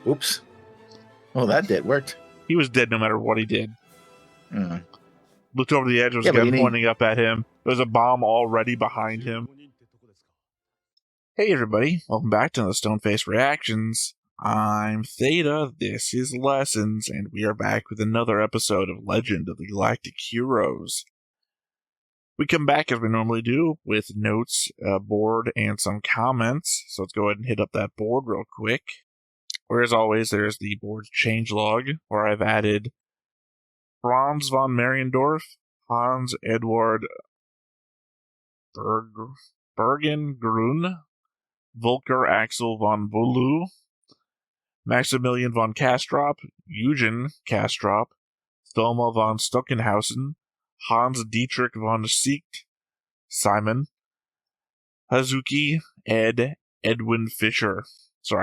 Oops. Oh, that worked. He was dead no matter what he did. Mm. Looked over the edge, there was a gun pointing up at him. There was a bomb already behind him. Hey everybody, welcome back to the Stoneface Reactions. I'm Theta, this is Lessons, and we are back with another episode of Legend of the Galactic Heroes. We come back as we normally do with notes, a board, and some comments. So let's go ahead and hit up that board real quick. Where as always, there's the board's changelog, where I've added Franz von Mariendorf, Hans Eduard Bergengrun, Volker Axel von Bolu, Maximilian von Kastrop, Eugen Kastrop, Thoma von Stockenhausen, Hans Dietrich von Siecht, Simon, Hazuki, Edwin Fischer. Yeah.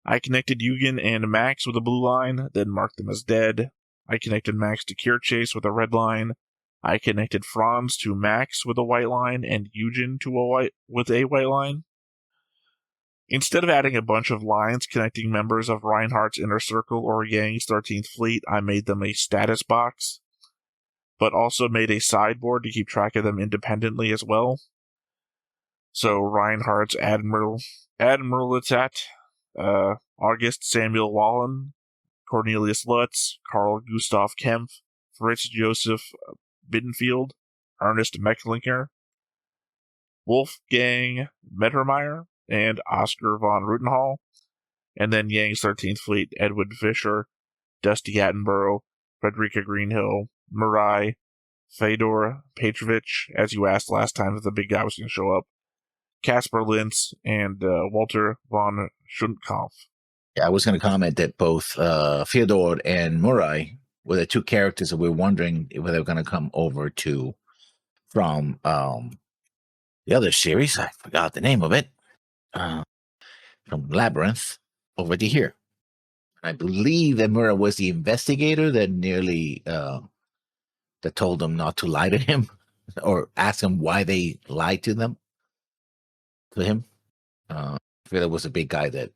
I connected Eugen and Max with a blue line, then marked them as dead. I connected Max to Kirchase with a red line. I connected Franz to Max with a white line and Eugen to a white line. Instead of adding a bunch of lines connecting members of Reinhardt's Inner Circle or Yang's 13th Fleet, I made them a status box, but also made a sideboard to keep track of them independently as well. So Reinhardt's Admiralitat, August Samuel Wallen, Cornelius Lutz, Carl Gustav Kempf, Fritz Joseph Bittenfield, Ernest Mecklinger, Wolfgang Mettermeyer, and Oscar von Rutenhall, and then Yang's 13th Fleet, Edwin Fischer, Dusty Attenborough, Frederica Greenhill, Murai, Fedor Petrovich, as you asked last time if the big guy was going to show up, Casper Lintz, and Walter von Schundkampf. Yeah, I was going to comment that both Fyodor and Murai were the two characters that we're wondering if they were going to come over from the other series. I forgot the name of it. From Labyrinth over to here. I believe that Murai was the investigator that nearly that told them not to lie to him or ask him why they lied to him. Fyodor was a big guy that,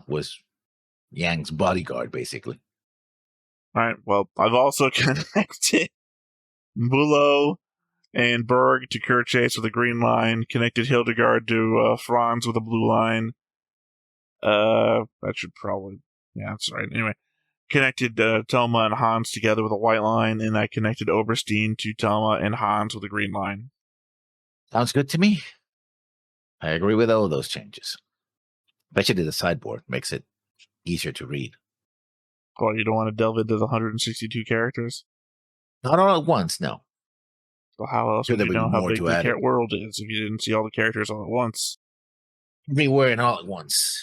was Yang's bodyguard, basically. All right, well, I've also connected Bulow and Berg to Kirchase with a green line, connected Hildegard to Franz with a blue line. That should probably, yeah, that's right. Anyway, connected Thelma and Hans together with a white line, and I connected Oberstein to Thelma and Hans with a green line. Sounds good to me. I agree with all of those changes. Especially the sideboard makes it easier to read. Well, you don't want to delve into the 162 characters? Not all at once, no. Well, how else would you know how big the world is if you didn't see all the characters all at once? Everywhere and all at once.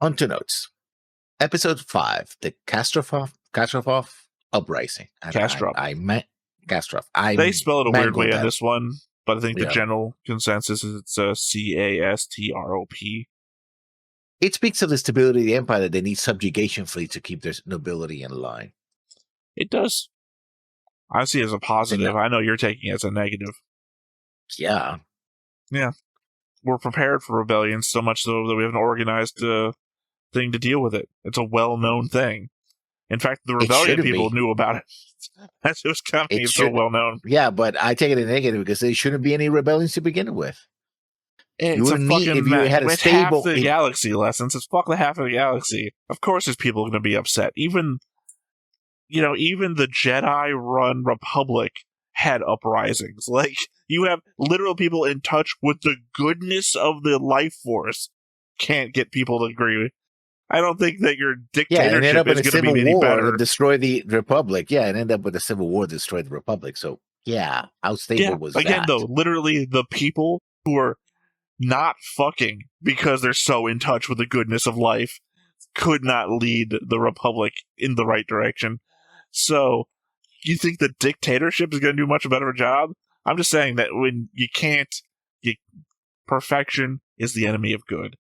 On to notes. Episode 5, the Kastrov Uprising. Kastrov. I meant Kastrov. They spell it a weird way on this one, but I think the general consensus is it's Castrop. It speaks of the stability of the empire that they need subjugation fleets to keep their nobility in line. It does. I see it as a positive. I know you're taking it as a negative. Yeah. Yeah. We're prepared for rebellion so much so that we have an organized thing to deal with it. It's a well-known thing. In fact, the rebellion people knew about it. As it was coming, it's so well-known. Yeah, but I take it as negative because there shouldn't be any rebellions to begin with. It's a fucking half the galaxy, Lessons. It's fucking half of the galaxy. Of course there's people going to be upset. Even the Jedi-run Republic had uprisings. Like, you have literal people in touch with the goodness of the life force can't get people to agree with. I don't think that your dictatorship is going to be any better. To destroy the Republic. Yeah, and end up with a civil war to destroy the Republic. So, yeah, how stable was that? Again, though, literally the people who are not fucking because they're so in touch with the goodness of life could not lead the Republic in the right direction. So, you think the dictatorship is going to do much better job? I'm just saying that when you can't, perfection is the enemy of good,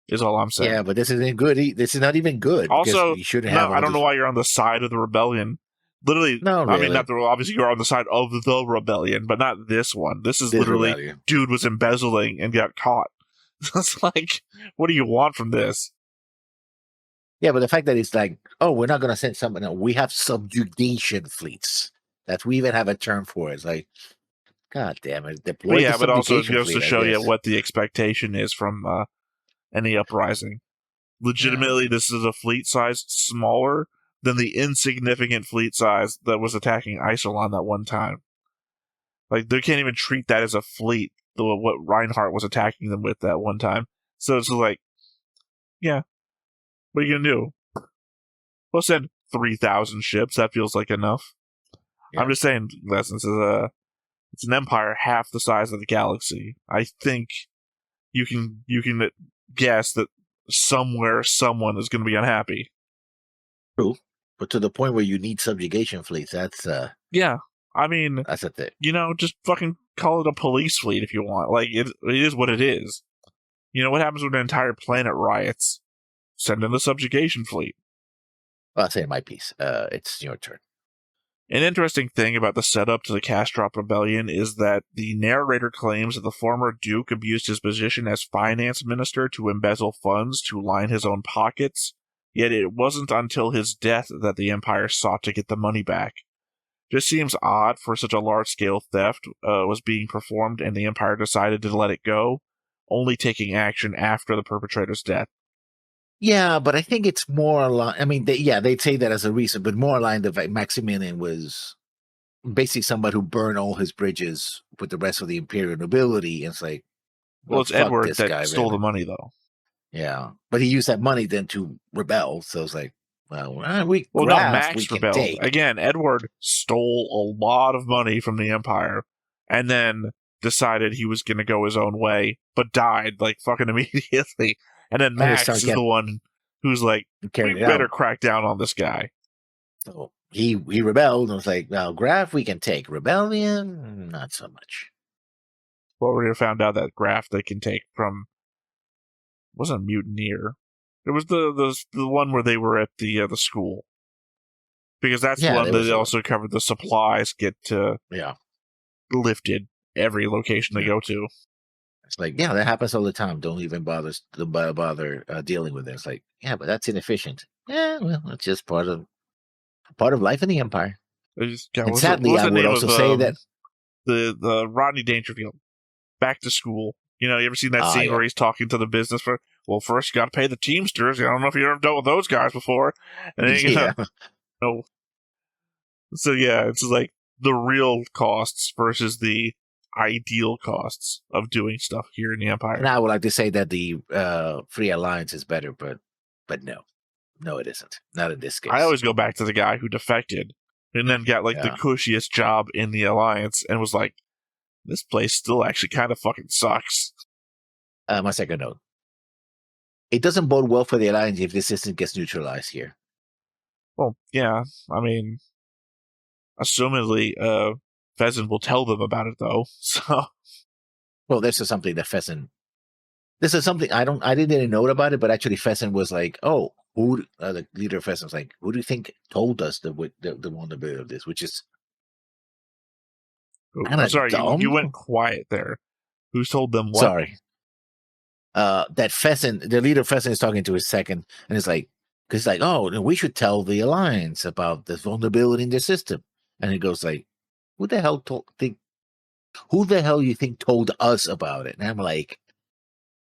is all I'm saying. Yeah, but this isn't good. This is not even good. Also, you shouldn't have I don't know why you're on the side of the rebellion. Literally, no, really. I mean, obviously you're on the side of the rebellion, but not this one. This is literally, rebellion. Dude was embezzling and got caught. It's like, what do you want from this? Yeah, but the fact that it's like, oh, we're not going to send someone. No, we have subjugation fleets that we even have a term for. It's like, God damn it, But deploy the yeah, but also it subjugation goes to fleet, I show you guess. what the expectation is from any uprising. Legitimately, this is a fleet size smaller than the insignificant fleet size that was attacking Iserlohn that one time. Like, they can't even treat that as a fleet, what Reinhardt was attacking them with that one time. So it's like, yeah, what are you going to do? We'll send 3,000 ships. That feels like enough. Yeah. I'm just saying, since it's an empire half the size of the galaxy, I think you can guess that somewhere someone is going to be unhappy. True. But to the point where you need subjugation fleets, Yeah, I mean, that's a thing. just fucking call it a police fleet if you want. Like, it is what it is. What happens when an entire planet riots? Send in the subjugation fleet. Well, I'll say my piece. It's your turn. An interesting thing about the setup to the Castrop Rebellion is that the narrator claims that the former Duke abused his position as finance minister to embezzle funds to line his own pockets, yet it wasn't until his death that the Empire sought to get the money back. Just seems odd for such a large-scale theft was being performed and the Empire decided to let it go, only taking action after the perpetrator's death. Yeah, but I think it's more aligned. I mean, they'd say that as a reason, but more aligned the fact Maximilian was basically somebody who burned all his bridges with the rest of the imperial nobility. And it's like, Well, it's fuck Edward this that guy, stole really. the money, though. Yeah, but he used that money then to rebel. So it's like, well, No, graph we Max can rebelled. take. Again, Edward stole a lot of money from the Empire and then decided he was going to go his own way, but died, like, fucking immediately. And then And his Max son is kept the one who's like, we carrying it better out. crack down on this guy. So he rebelled and was like, well, graph we can take. Rebellion, not so much. Well, we found out that graph they can take from wasn't a mutineer. It was the one where they were at the school, because that's the Yeah, one there that was they a also covered the supplies get yeah. lifted every location they Yeah. go to. It's like, yeah, that happens all the time. Don't even bother dealing with it. It's like, yeah, but that's inefficient. Yeah, well, it's just part of life in the empire. God, And what sadly, was I the would name also of say that the Rodney Dangerfield Back to School? You ever seen that scene yeah, where he's talking to the business for? Well, first you got to pay the Teamsters. I don't know if you've ever dealt with those guys before. And then you yeah. know. So yeah, it's like the real costs versus the ideal costs of doing stuff here in the Empire. And I would like to say that the Free Alliance is better, but no, it isn't. Not in this case. I always go back to the guy who defected and then got like the cushiest job in the Alliance and was like, this place still actually kind of fucking sucks. My second note. It doesn't bode well for the Alliance if this system gets neutralized here. Well, yeah, I mean, assumedly, Pheasant will tell them about it though. So, well, this is something that Pheasant. This is something I didn't know about it, but actually Pheasant was like, oh, who? The leader of Pheasant was like, who do you think told us the vulnerability of this? Which is kind I'm of sorry, dumb. you went quiet there. Who's told them what? Sorry. That Pheasant, the leader of Pheasant, is talking to his second, and it's like, because like, oh, we should tell the Alliance about this vulnerability in the system, and he goes like, who the hell you think told us about it? And I'm like,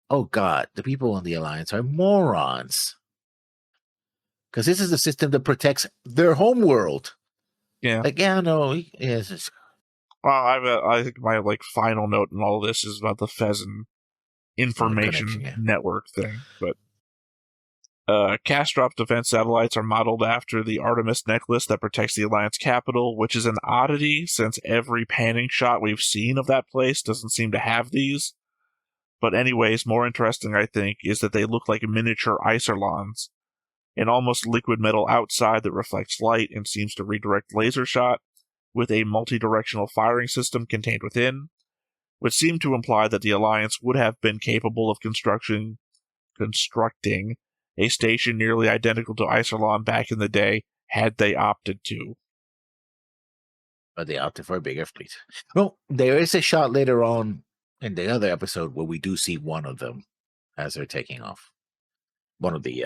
oh God, the people on the Alliance are morons. Because this is a system that protects their home world. Yeah. Like, yeah, no, yes. Well, I think my final note in all this is about the Pheasant information network thing. But Castrop's defense satellites are modeled after the Artemis necklace that protects the Alliance capital, which is an oddity since every panning shot we've seen of that place doesn't seem to have these. But anyways, more interesting, I think, is that they look like miniature Iserlohns. An almost liquid metal outside that reflects light and seems to redirect laser shot, with a multi-directional firing system contained within, which seemed to imply that the Alliance would have been capable of constructing a station nearly identical to Iserlohn back in the day, had they opted to. But they opted for a bigger fleet. Well, there is a shot later on in the other episode where we do see one of them as they're taking off. One of the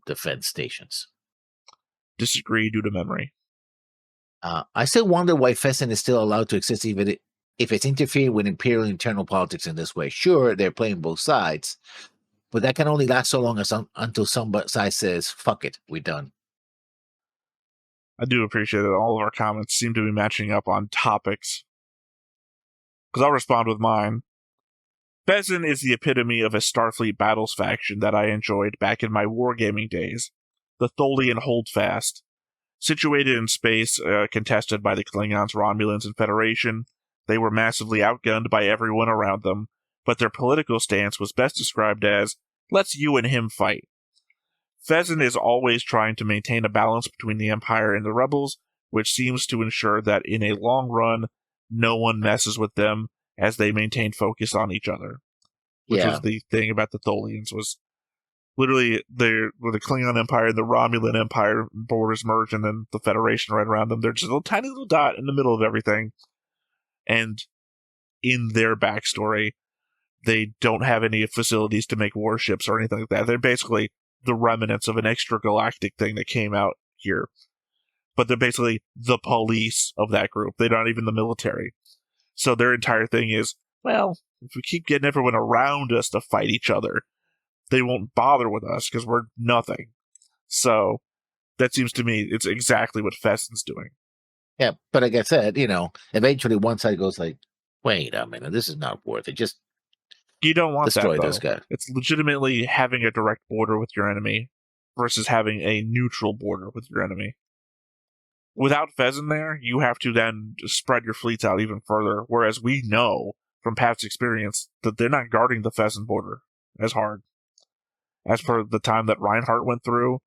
defense stations. Disagree due to memory. I still wonder why Pheasant is still allowed to exist even if it's interfering with Imperial internal politics in this way. Sure, they're playing both sides, but that can only last so long until some side says, fuck it, we're done. I do appreciate that all of our comments seem to be matching up on topics. Because I'll respond with mine. Pheasant is the epitome of a Starfleet Battles faction that I enjoyed back in my wargaming days. The Tholian Holdfast. Situated in space, contested by the Klingons, Romulans, and Federation, they were massively outgunned by everyone around them, but their political stance was best described as, let's you and him fight. Pheasant is always trying to maintain a balance between the Empire and the Rebels, which seems to ensure that in a long run, no one messes with them as they maintain focus on each other. Which was the thing about the Tholians, was literally the Klingon Empire and the Romulan Empire borders merge, and then the Federation right around them. They're just a little tiny little dot in the middle of everything. And in their backstory, they don't have any facilities to make warships or anything like that. They're basically the remnants of an extragalactic thing that came out here. But they're basically the police of that group. They're not even the military. So their entire thing is, well, if we keep getting everyone around us to fight each other, they won't bother with us because we're nothing. So that seems to me it's exactly what Pheasant's doing. Yeah, but like I said, eventually one side goes like, wait a minute, this is not worth it. Just you don't want destroy that, though. those guys. It's legitimately having a direct border with your enemy versus having a neutral border with your enemy. Without Pheasant there, you have to then spread your fleets out even further, whereas we know from past experience that they're not guarding the Pheasant border as hard. As for the time that Reinhardt went through,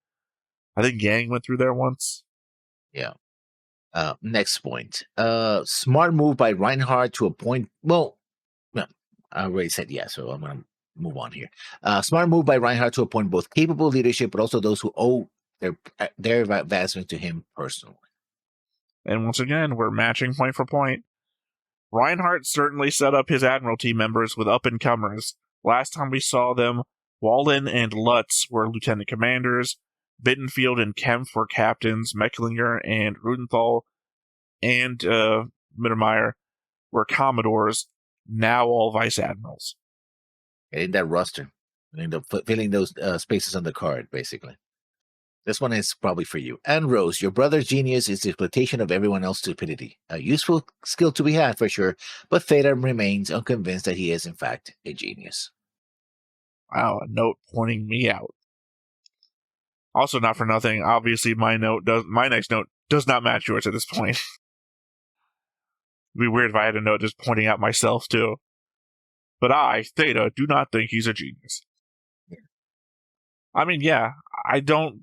I think Yang went through there once. Yeah. Next point. Smart move by Reinhardt to appoint. Well, I already said yes, so I'm going to move on here. Smart move by Reinhardt to appoint both capable leadership, but also those who owe their advancement to him personally. And once again, we're matching point for point. Reinhardt certainly set up his Admiralty members with up-and-comers. Last time we saw them, Wallen and Lutz were lieutenant commanders, Bittenfield and Kempf were captains, Mecklinger and Rudenthal and Mittermeier were commodores, now all vice admirals. In that roster, end up filling those spaces on the card, basically. This one is probably for you. And Rose, your brother's genius is the exploitation of everyone else's stupidity. A useful skill to be had for sure, but Theta remains unconvinced that he is in fact a genius. Wow, a note pointing me out. Also, not for nothing, obviously my next note does not match yours at this point. It'd be weird if I had a note just pointing out myself too. But I, Theta, do not think he's a genius. I mean, yeah, I don't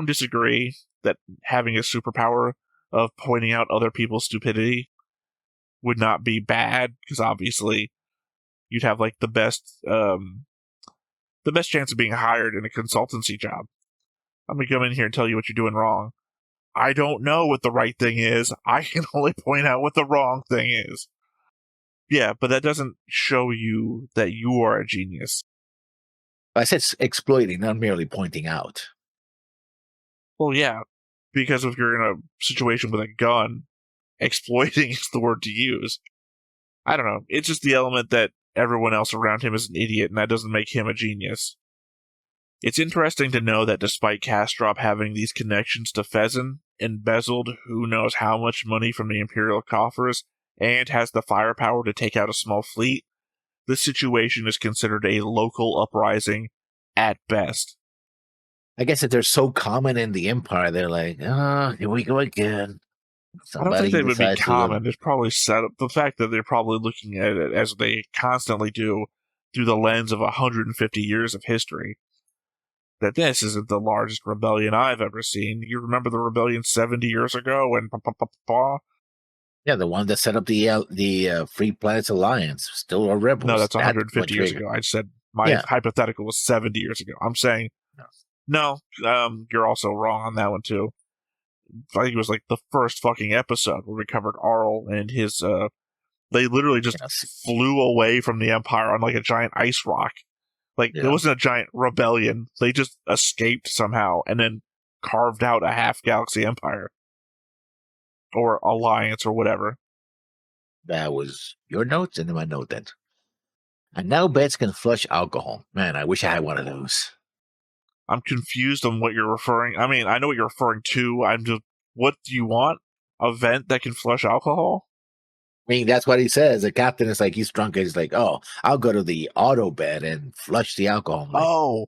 disagree that having a superpower of pointing out other people's stupidity would not be bad, because obviously you'd have like the best chance of being hired in a consultancy job. I'm gonna come in here and tell you what you're doing wrong. I don't know what the right thing is. I can only point out what the wrong thing is. Yeah, but that doesn't show you that you are a genius. I said exploiting, not merely pointing out. Well, yeah, because if you're in a situation with a gun, exploiting is the word to use. I don't know. It's just the element that everyone else around him is an idiot, and that doesn't make him a genius. It's interesting to know that despite Kastrop having these connections to Pheasant, embezzled who knows how much money from the Imperial coffers, and has the firepower to take out a small fleet, this situation is considered a local uprising at best. I guess if they're so common in the Empire, they're like, here we go again. I don't think they would be common. There's probably set up the fact that they're probably looking at it as they constantly do through the lens of 150 years of history. That this isn't the largest rebellion I've ever seen. You remember the rebellion 70 years ago and Yeah, the one that set up the Free Planets Alliance. Still a rebel. No, that's 150 years ago. I said my hypothetical was 70 years ago. I'm saying, no, you're also wrong on that one too. I think it was like the first fucking episode where we covered Arl and his They literally just Yes. flew away from the Empire on like a giant ice rock. Like, Yeah. there wasn't a giant rebellion. They just escaped somehow and then carved out a half-galaxy empire. Or alliance or whatever. That was your notes and then my note then. And now beds can flush alcohol. Man, I wish I had one of those. I'm confused on what you're referring. I mean, I know what you're referring to. I'm just, what do you want? A vent that can flush alcohol? I mean, that's what he says. The captain is like, he's drunk. And he's like, oh, I'll go to the auto bed and flush the alcohol. I'm like, Oh,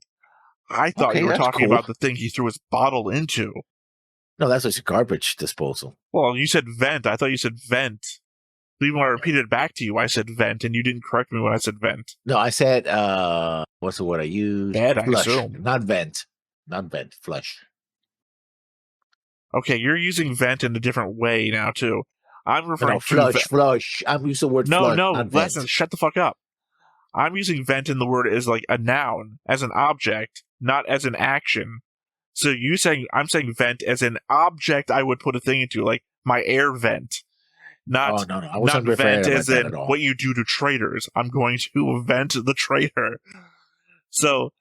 I thought you okay, were that's talking cool. about the thing he threw his bottle into. No, that's just a garbage disposal. Well, you said vent. I thought you said vent. So even when I repeated it back to you, I said vent, and you didn't correct me when I said vent. No, I said, what's the word I used? Bed, I Flush, assume. not vent. Not vent, flush. Okay, you're using vent in a different way now, too. I'm referring No, to... flush. I'm using the word No, flush, no, not vent. listen, shut the fuck up. I'm using vent in the word as like a noun, as an object, not as an action. So I'm saying vent as an object I would put a thing into, like my air vent. Oh, Not no, I not wasn't referring vent about as that in at all. what you do to traitors. I'm going to vent the traitor. So,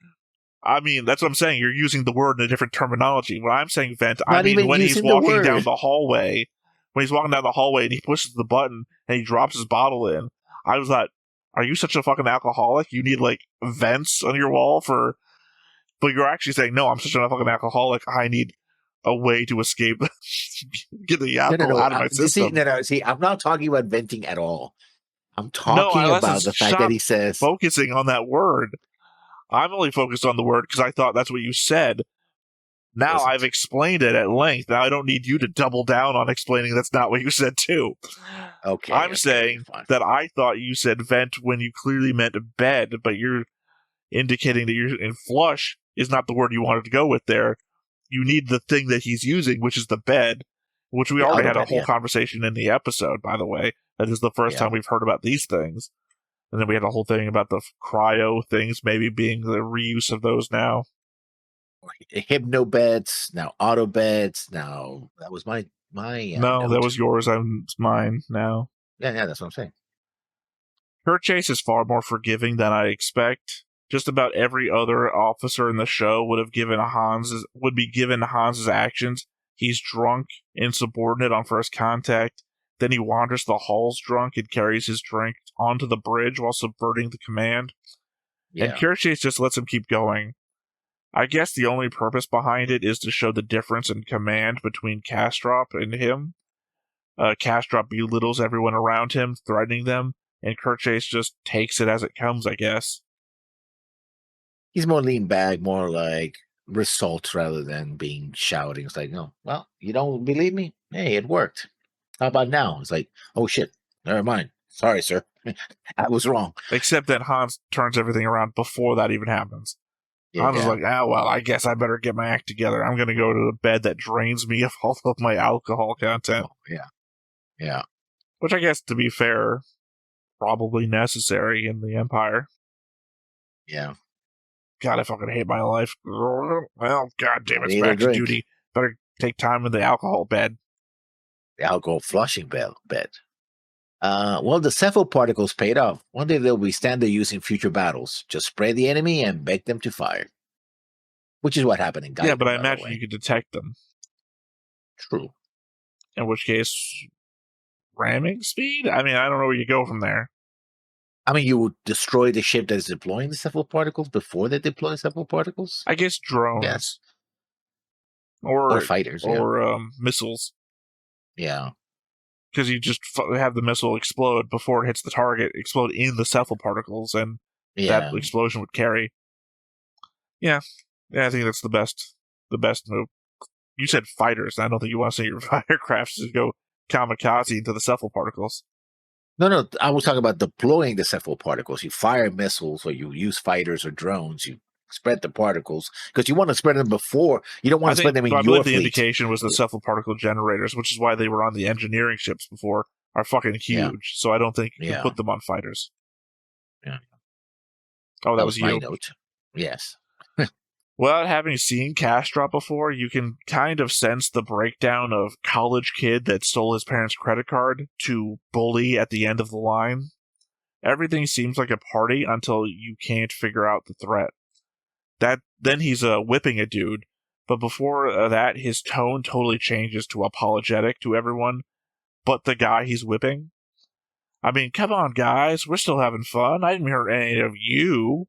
I mean, that's what I'm saying. You're using the word in a different terminology. When I'm saying vent, I Not mean even when he's using the walking down word. the hallway. When he's walking down the hallway and he pushes the button and he drops his bottle in. I was like, are you such a fucking alcoholic? You need, like, vents on your wall for... But you're actually saying, no, I'm such a fucking alcoholic. I need a way to escape, get the alcohol out of my system. See, I'm not talking about venting at all. I'm No, talking I listen. about the fact that Stop he says, focusing on that word. I'm only focused on the word because I thought that's what you said. Now wasn't. I've explained it at length. Now I don't need you to double down on explaining that's not what you said too. I'm saying fine. that I thought you said vent when you clearly meant bed, but you're indicating that you're in flush is not the word you wanted to go with there. You need the thing that he's using, which is the bed, which we The already auto had a bed, whole yeah. conversation in the episode, by the way. That is the first time we've heard about these things. And then we had a whole thing about the cryo things maybe being the reuse of those now. Hypno beds, now auto beds. Now that was my No, note. that was yours. It's mine now. Yeah, that's what I'm saying. Chase is far more forgiving than I expect. Just about every other officer in the show would be given Hans's actions. He's drunk, insubordinate on first contact. Then he wanders the halls drunk and carries his drink onto the bridge while subverting the command. Yeah. And Chase just lets him keep going. I guess the only purpose behind it is to show the difference in command between Kastrop and him. Kastrop belittles everyone around him, threatening them, and Chase just takes it as it comes, I guess. He's more lean back, more like results rather than being shouting. It's like, no, well, you don't believe me? Hey, it worked. How about now? It's like, oh shit, never mind. Sorry, sir. I was wrong. Except that Hans turns everything around before that even happens. Hans is like, well, I guess I better get my act together. I'm going to go to the bed that drains me of all of my alcohol content. Oh, yeah. Which I guess, to be fair, probably necessary in the Empire. Yeah. God, I fucking hate my life. Well, god damn it, it's Need a back to drink. duty. Better take time in the alcohol bed. The alcohol flushing bed. Well, the cepho particles paid off. One day they'll be standard use in future battles. Just spray the enemy and beg them to fire. Which is what happened in Gaiden. Yeah, but I imagine you could detect them. True. In which case, ramming speed? I mean, I don't know where you go from there. I mean, you would destroy the ship that is deploying the cepho particles before they deploy cepho particles? I guess drones. Yes. Or fighters. Or missiles. Yeah. Because you just have the missile explode before it hits the target, explode in the cepho particles, and that explosion would carry. Yeah, I think that's the best move. You said fighters, and I don't think you want to see your firecrafts to go kamikaze into the cepho particles. No, I was talking about deploying the cepho particles. You fire missiles or you use fighters or drones. You spread the particles because you want to spread them before. You don't want to spread them in your fleet. I believe the indication was the cepho particle generators, which is why they were on the engineering ships before, are fucking huge. Yeah. So I don't think you can put them on fighters. Yeah. Oh, that was you. My note. Yes. Without having seen Castro before, you can kind of sense the breakdown of college kid that stole his parents' credit card to bully at the end of the line. Everything seems like a party until you can't figure out the threat. Then he's whipping a dude, but before that, his tone totally changes to apologetic to everyone but the guy he's whipping. I mean, come on, guys, we're still having fun. I didn't hurt any of you.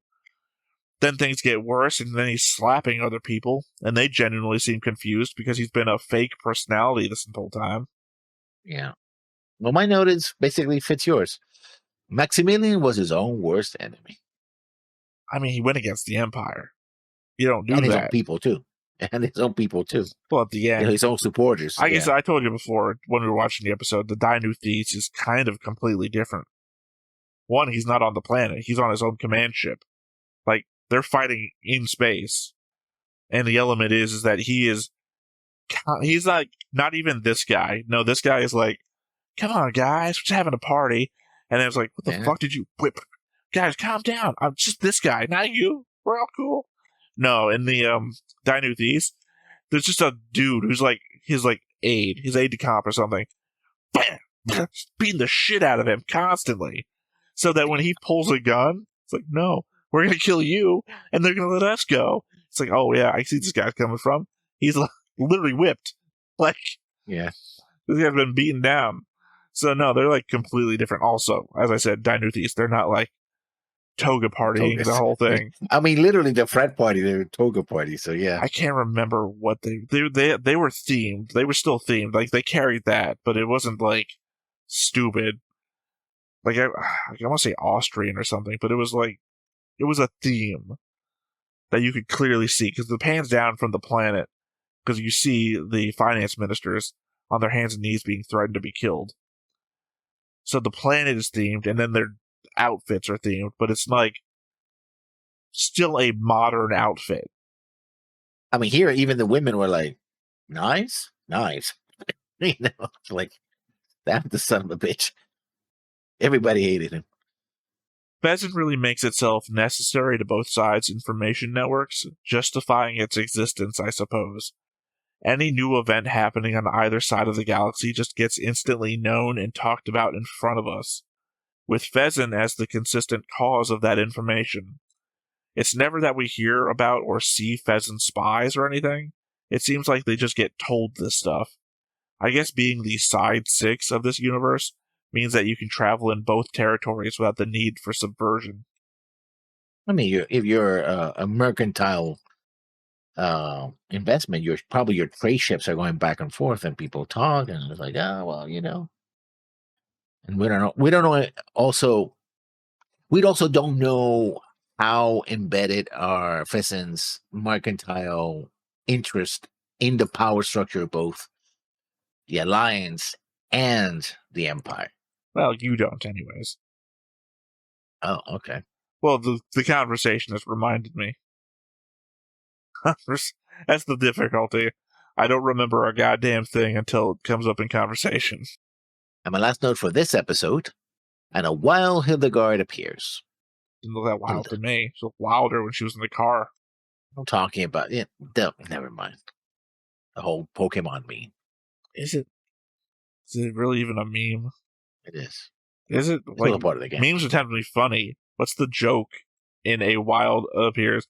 Then things get worse, and then he's slapping other people, and they genuinely seem confused because he's been a fake personality this whole time. Yeah. Well, my note is basically fits yours. Maximilian was his own worst enemy. I mean, he went against the Empire. You don't do and that. His own people, too. And his own people, too. Well, at the end. His own supporters. I guess I told you before, when we were watching the episode, the neue thesis is kind of completely different. One, he's not on the planet. He's on his own command ship. Like, they're fighting in space. And the element is that he's like, not even this guy. No, this guy is like, come on, guys, we're just having a party. And then it's like, what the fuck did you whip? Guys, calm down. I'm just this guy, not you. We're all cool. No, in the neue thesis, there's just a dude who's like his aide de camp or something. Bam! Beating the shit out of him constantly. So that when he pulls a gun, it's like, no, we're going to kill you, and they're going to let us go. It's like, oh, yeah, I see this guy's coming from. He's literally whipped. Like, yeah, this guy's been beaten down. So, no, they're like completely different. Also, as I said, neue thesis, they're not like toga partying the whole thing. I mean, literally the frat party, they were toga party. So yeah, I can't remember what they were themed. They were still themed. Like they carried that, but it wasn't like stupid. Like I want to say Austrian or something, but it was a theme that you could clearly see because the pans down from the planet because you see the finance ministers on their hands and knees being threatened to be killed. So the planet is themed, and then their outfits are themed, but it's like still a modern outfit. I mean, here even the women were like, knives. You know, like that the son of a bitch. Everybody hated him. Vezin really makes itself necessary to both sides' information networks, justifying its existence, I suppose. Any new event happening on either side of the galaxy just gets instantly known and talked about in front of us, with Vezin as the consistent cause of that information. It's never that we hear about or see Vezin spies or anything. It seems like they just get told this stuff. I guess being the side 6 of this universe means that you can travel in both territories without the need for subversion. I mean, if you're a mercantile investment, your trade ships are going back and forth, and people talk, and it's like, oh well, you know. And we don't know. We also don't know how embedded are Fezin's mercantile interest in the power structure of both the Alliance and the Empire. Well, you don't, anyways. Oh, okay. Well, the conversation has reminded me. That's the difficulty. I don't remember a goddamn thing until it comes up in conversation. And my last note for this episode, and a wild Hildegard appears. Didn't look that wild to me. She looked wilder when she was in the car. I'm talking about it. Never mind. The whole Pokemon meme. Is it really even a meme? It is. Is it? It's like, part of the game. Memes are tend to be funny. What's the joke in a wild appears?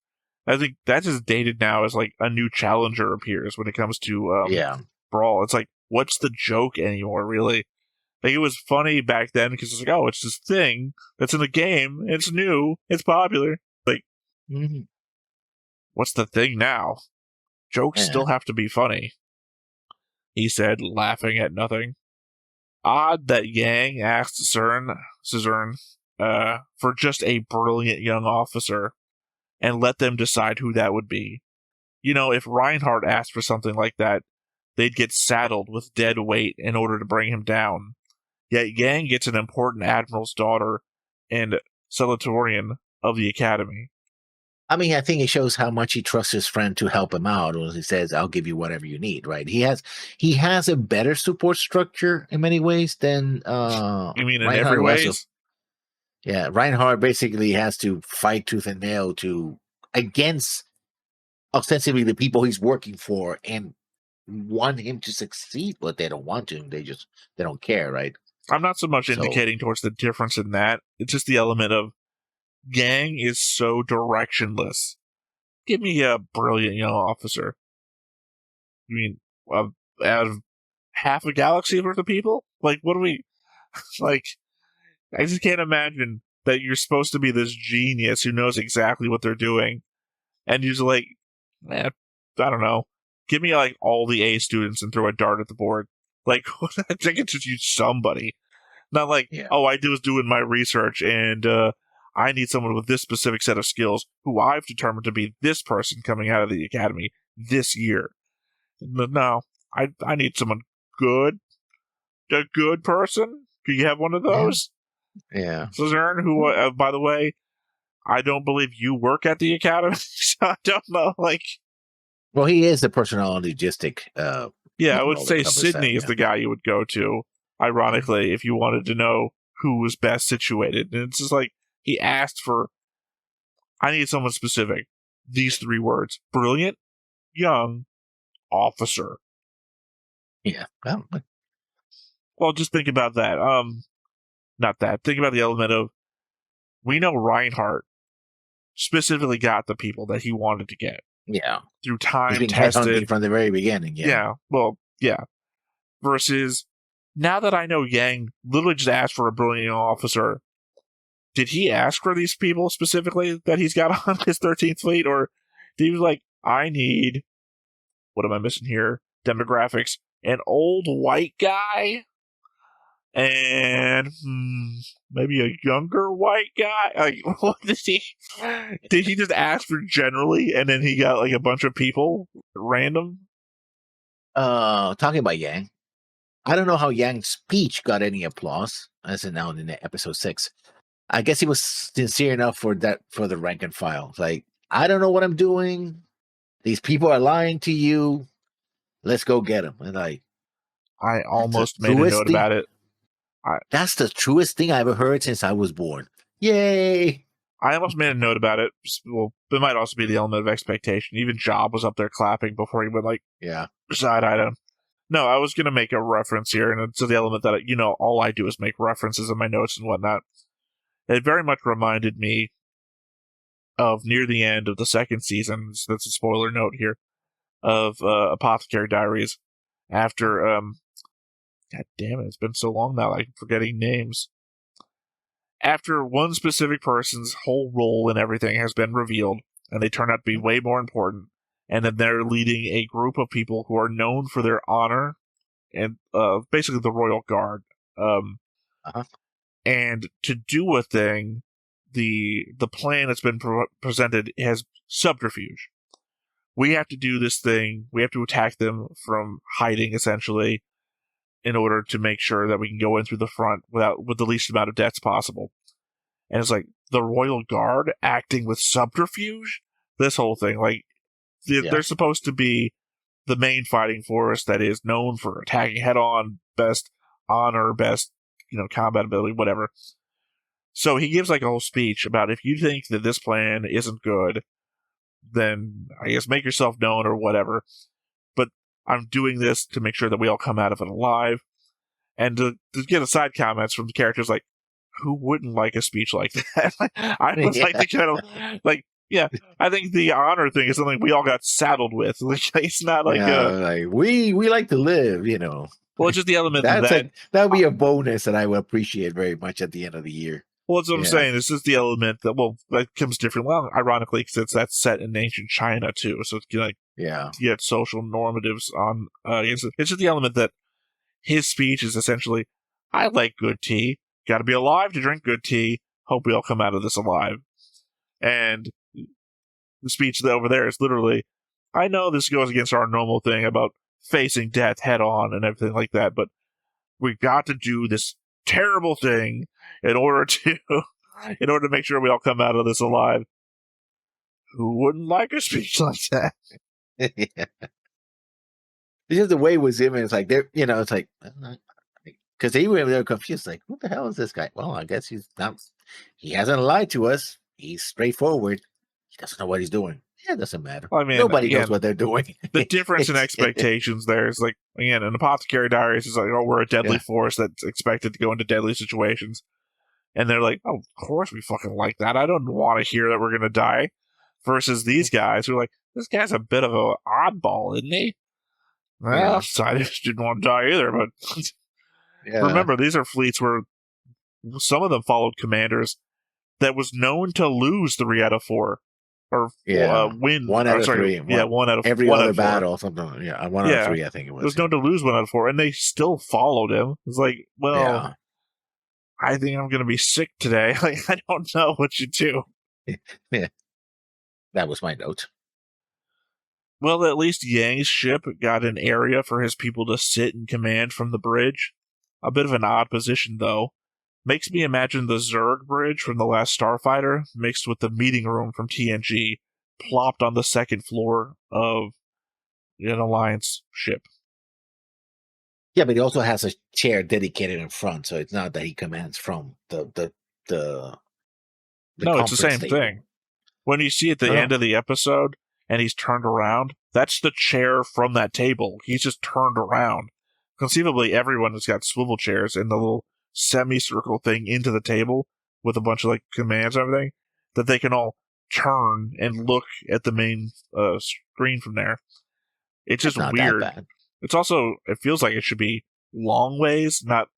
I think that's just dated now as like a new challenger appears when it comes to Brawl. It's like, what's the joke anymore, really? Like, it was funny back then because it's like, oh, it's this thing that's in the game. It's new. It's popular. Like, what's the thing now? Jokes still have to be funny. He said, laughing at nothing. Odd that Yang asked Suzerne for just a brilliant young officer and let them decide who that would be. You know, if Reinhard asked for something like that, they'd get saddled with dead weight in order to bring him down. Yet Yang gets an important admiral's daughter and Celatorian of the Academy. I mean, I think it shows how much he trusts his friend to help him out. When he says, "I'll give you whatever you need," right? He has a better support structure in many ways than you mean in Reinhard every way? Yeah, Reinhard basically has to fight tooth and nail against ostensibly the people he's working for and want him to succeed, but they don't want to. They don't care, right? I'm not so much So indicating towards the difference in that. It's just the element of Yang is so directionless. Give me a brilliant young officer. I mean, out of half a galaxy worth of people? Like, what do we... Like, I just can't imagine that you're supposed to be this genius who knows exactly what they're doing, and you're just like, I don't know. Give me, like, all the A students and throw a dart at the board. Like, I think it's just use somebody. Not like, oh, I was doing my research, and I need someone with this specific set of skills who I've determined to be this person coming out of the academy this year. No, I need someone good. A good person? Do you have one of those? Yeah. Suzerne, who, by the way, I don't believe you work at the academy, so I don't know, like... Well, he is the personnel and logistic. Yeah, I would say Sydney is the guy you would go to, ironically, if you wanted to know who was best situated. And it's just like, he asked for, I need someone specific. These 3 words. Brilliant, young, officer. Yeah. Well, just think about that. Not that. Think about the element of, we know Reinhard specifically got the people that he wanted to get. Yeah. Through time He's been tested from the very beginning. Yeah. Well, yeah. Versus, now that I know Yang literally just asked for a brilliant young officer, did he ask for these people specifically that he's got on his 13th fleet? Or did he was like, I need, what am I missing here? Demographics. An old white guy? And maybe a younger white guy? Like, what did he... Did he just ask for generally, and then he got like a bunch of people random? Talking about Yang, I don't know how Yang's speech got any applause, as announced in episode 6. I guess he was sincere enough for the rank and file. Like, I don't know what I'm doing. These people are lying to you. Let's go get them. And I almost made a note about it. That's the truest thing I ever heard since I was born. Yay! I almost made a note about it. Well, it might also be the element of expectation. Even Job was up there clapping before he went, like, side item. No, I was going to make a reference here, and it's the element that, all I do is make references in my notes and whatnot. It very much reminded me of near the end of the 2nd season, so that's a spoiler note here, of Apothecary Diaries. After, God damn it, it's been so long now, I'm forgetting names. After one specific person's whole role and everything has been revealed, and they turn out to be way more important, and then they're leading a group of people who are known for their honor, and basically the Royal Guard. And to do a thing, the plan that's been presented has subterfuge. We have to do this thing. We have to attack them from hiding, essentially, in order to make sure that we can go in through the front with the least amount of deaths possible. And it's like, the Royal Guard acting with subterfuge? This whole thing, like, they're supposed to be the main fighting force that is known for attacking head-on, best honor, best, combat ability, whatever. So he gives, like, a whole speech about, if you think that this plan isn't good, then I guess make yourself known or whatever. But I'm doing this to make sure that we all come out of it alive. And to get aside comments from the characters like, who wouldn't like a speech like that? I was like the kind of, like, I think the honor thing is something we all got saddled with. It's not like like we like to live, Well, it's just the element that would be a bonus that I would appreciate very much at the end of the year. Well, that's what I'm saying. It's just the element that comes different. Well, ironically, because that's set in ancient China too, so it's like you get social normatives on. It's just the element that his speech is essentially, I like good tea. Got to be alive to drink good tea. Hope we all come out of this alive. And the speech over there is literally, I know this goes against our normal thing about facing death head on and everything like that, but we've got to do this terrible thing in order to make sure we all come out of this alive. Who wouldn't like a speech like that? It's just the way it was him, and it's like it's like, because they were confused, like, who the hell is this guy? Well, I guess he hasn't lied to us. He's straightforward. He doesn't know what he's doing. Yeah, it doesn't matter. I mean, Nobody knows again, what they're doing. the difference in expectations there is like, again, an Apothecary Diaries is like, oh, we're a deadly Yeah. force that's expected to go into deadly situations. And they're like, oh, of course we fucking like that. I don't want to hear that we're going to die. Versus these guys who are like, this guy's a bit of an oddball, isn't he? Well, I just didn't want to die either, but remember, these are fleets where some of them followed commanders that was known to lose 3 out of 4. Or win 1 out of 3. One out of every one other out of 4. battle, something. Yeah, 1 out of 3, I think it was. It was known to lose 1 out of 4, and they still followed him. It's like, well, I think I'm going to be sick today. Like, I don't know what you do. Yeah. That was my note. Well, at least Yang's ship got an area for his people to sit and command from the bridge. A bit of an odd position, though. Makes me imagine the Zerg bridge from The Last Starfighter mixed with the meeting room from TNG plopped on the 2nd floor of an Alliance ship. Yeah, but he also has a chair dedicated in front, so it's not that he commands from the no, it's the same thing. When you see at the end of the episode and he's turned around, that's the chair from that table. He's just turned around. Conceivably, everyone has got swivel chairs in the little semicircle thing into the table with a bunch of like commands and everything that they can all turn and look at the main screen from there. It's just weird. That bad. It's also, it feels like it should be long ways, not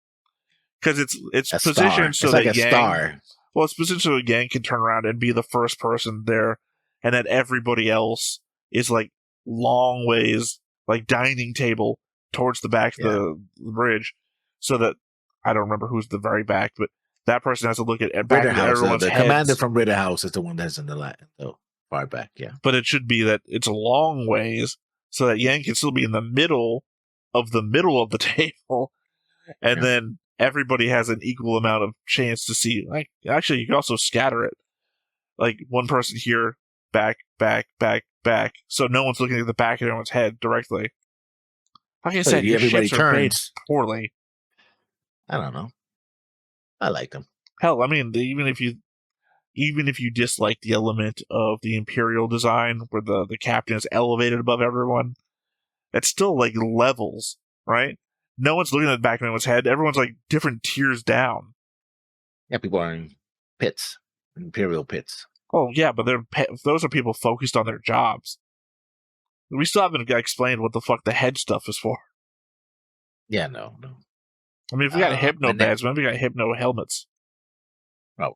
because it's a positioned star. so it's that like a Yang, star. Well, it's positioned so that Yang can turn around and be the first person there, and that everybody else is like long ways, like dining table towards the back of the bridge, so that I don't remember who's the very back, but that person has to look at back of everyone's the heads. Commander from Ritterhouse is the one that's in the far back, But it should be that it's a long ways, so that Yang can still be in the middle of the table, and then everybody has an equal amount of chance to see. Like, actually, you can also scatter it. Like, one person here, back, so no one's looking at the back of everyone's head directly. Like I said, your ships are made poorly. I don't know. I like them. Hell, I mean, even if you dislike the element of the Imperial design where the captain is elevated above everyone, it's still like levels, right? No one's looking at the back of anyone's head. Everyone's like different tiers down. Yeah, people are in pits, Imperial pits. Oh, yeah, but those are people focused on their jobs. We still haven't explained what the fuck the head stuff is for. Yeah, no. I mean, if we got hypno beds, maybe we got hypno helmets. Oh.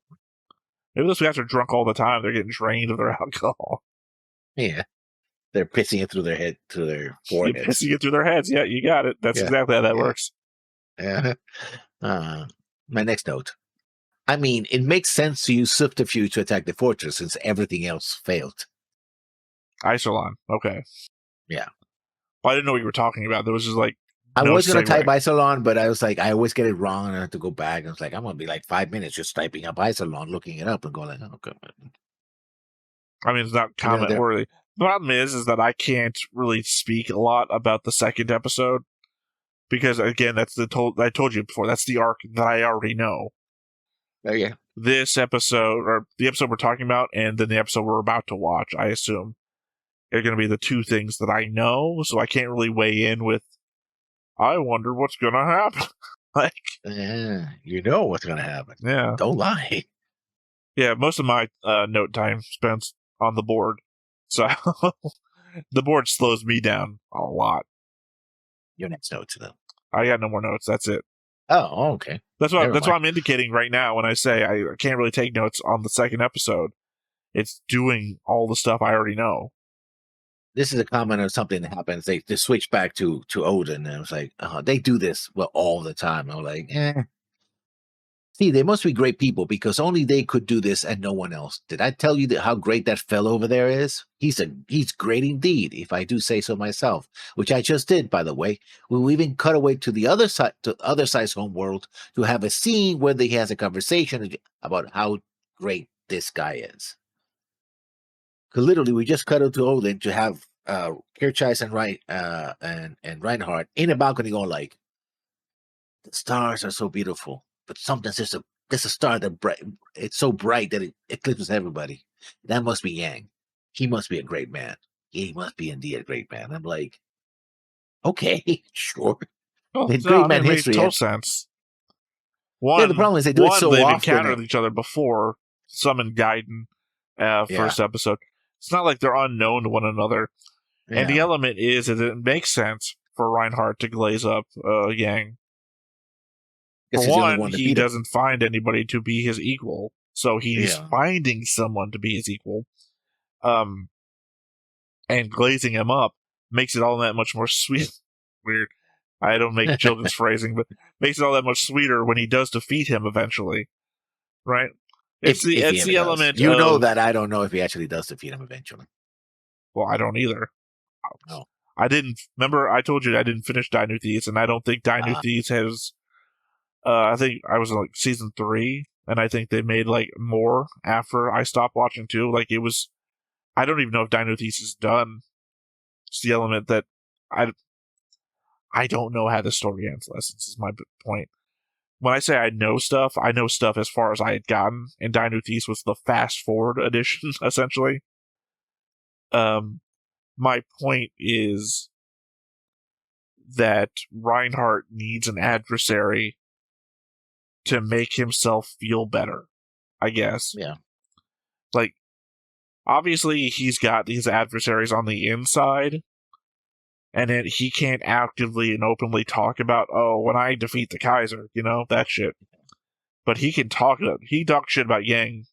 Maybe those guys are drunk all the time. They're getting drained of their alcohol. Yeah. They're pissing it through their head, through their foreheads. Pissing it through their heads. Yeah, you got it. That's exactly how that works. Yeah. My next note. I mean, it makes sense to use subterfuge to attack the fortress since everything else failed. Iserlohn. Okay. Yeah. Well, I didn't know what you were talking about. There was just like I was going to type Iserlohn, but I was like, I always get it wrong, and I have to go back. I was like, I'm going to be like 5 minutes just typing up Iserlohn, looking it up, and going like, oh, okay. I mean, it's not comment worthy. The problem is that I can't really speak a lot about the 2nd episode because, again, that's I told you before, that's the arc that I already know. Oh, yeah. This episode, or the episode we're talking about, and then the episode we're about to watch, I assume, are going to be the 2 things that I know, so I can't really weigh in with, I wonder what's going to happen. Like, you know what's going to happen. Yeah. Don't lie. Yeah, most of my note time spent on the board. So the board slows me down a lot. Your next notes, though. I got no more notes. That's it. Oh, okay. That's what I'm indicating right now when I say I can't really take notes on the 2nd episode. It's doing all the stuff I already know. This is a comment on something that happens. They switch back to Odin, and I was like, they do this all the time. I'm like, See, they must be great people because only they could do this and no one else. Did I tell you how great that fellow over there is? He's great indeed, if I do say so myself, which I just did, by the way. We'll even cut away to the other side's homeworld to have a scene where he has a conversation about how great this guy is. Because literally, we just cut to Odin to have Kirchheis and Reinhard in a balcony going like, the stars are so beautiful. But sometimes there's a star that it's so bright that it eclipses everybody. That must be Yang. he must be a great man. He must be indeed a great man. I'm like, okay, sure. Oh, The no, great I mean, man it makes history. total sense. Yeah, the problem is they do it so They've often. encountered each other before. Summon Gaiden, first episode. It's not like they're unknown to one another. And the element is that it makes sense for Reinhardt to glaze up Yang. For one, he doesn't find anybody to be his equal, so he's finding someone to be his equal. And glazing him up makes it all that much more sweet. Weird. I don't make children's phrasing, but makes it all that much sweeter when he does defeat him eventually. Right? It's the element you know that I don't know if he actually does defeat him eventually. Well, I don't either. No. I didn't. Remember, I told you I didn't finish Dino Thieves, and I don't think Dino Thieves has... I think I was in like season 3, and I think they made like more after I stopped watching too. Like it was... I don't even know if Dino Thieves is done. It's the element that I don't know how the story ends. Lessons is my point. When I say I know stuff as far as I had gotten, and Dino Thieves was the fast forward edition, essentially. My point is that Reinhardt needs an adversary to make himself feel better, I guess. Yeah. Like, obviously he's got these adversaries on the inside, and he can't actively and openly talk about, oh, when I defeat the Kaiser, that shit. But he can talk shit about Yang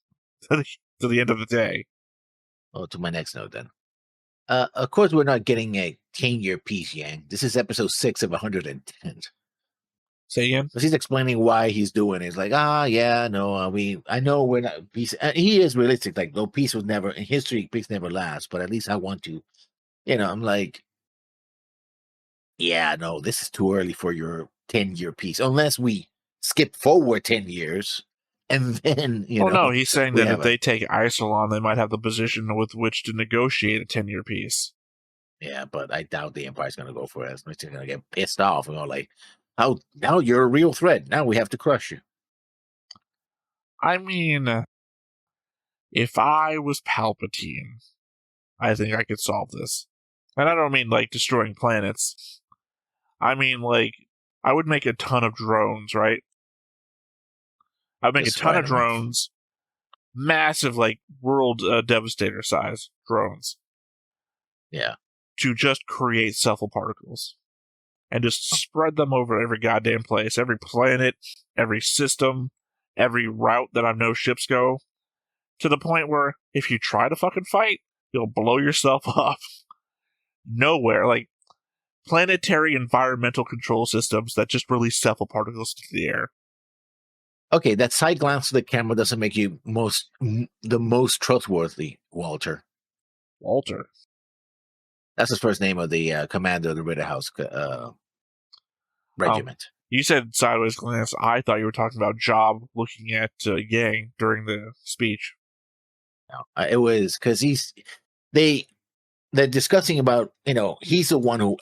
to the end of the day. Oh, to my next note then. Of course, we're not getting a 10-year piece, Yang. This is episode 6 of 110. Say again? Because he's explaining why he's doing it. He's like, I know we're not peace. He is realistic. Like, no, peace was never, in history, peace never lasts. But at least I want to, I'm like, yeah, no, this is too early for your 10-year piece. Unless we skip forward 10 years. And then, no, he's saying that if they take Iserlohn, they might have the position with which to negotiate a 10-year peace. Yeah, but I doubt the Empire's going to go for it. They're going to get pissed off and go like, now you're a real threat. Now we have to crush you. I mean, if I was Palpatine, I think I could solve this. And I don't mean, like, destroying planets. I mean, like, I would make a ton of drones, right? I'd make a ton of drones. Massive, like, world devastator size drones. Yeah. To just create cephalparticles. Particles. And just spread them over every goddamn place. Every planet, every system, every route that I know ships go. To the point where, if you try to fucking fight, you'll blow yourself up. Nowhere. Like, planetary environmental control systems that just release cephalparticles particles into the air. Okay, that side glance to the camera doesn't make you the most trustworthy, Walter. Walter? That's his first name of the commander of the Ritterhouse regiment. You said sideways glance. I thought you were talking about Job looking at Yang during the speech. No, it was because they're discussing about, he's the one who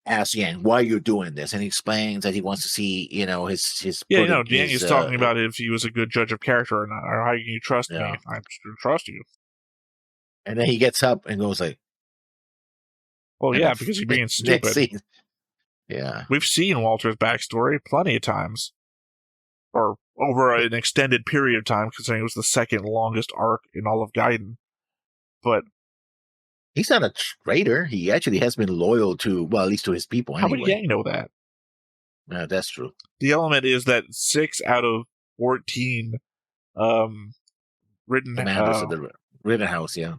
asks Yang why you're doing this, and he explains that he wants to see, his Yang is talking about if he was a good judge of character or not, or how can you trust me? I'm just trust you. And then he gets up and goes like, well, yeah, because you're being stupid. Yeah. We've seen Walter's backstory plenty of times. Or over an extended period of time, considering it was the second longest arc in all of Gaiden. But he's not a traitor. He actually has been loyal to, well, at least to his people anyway. How would Yang know that? Yeah, that's true. The element is that 6 out of 14 commanders of the Rittenhouse, yeah.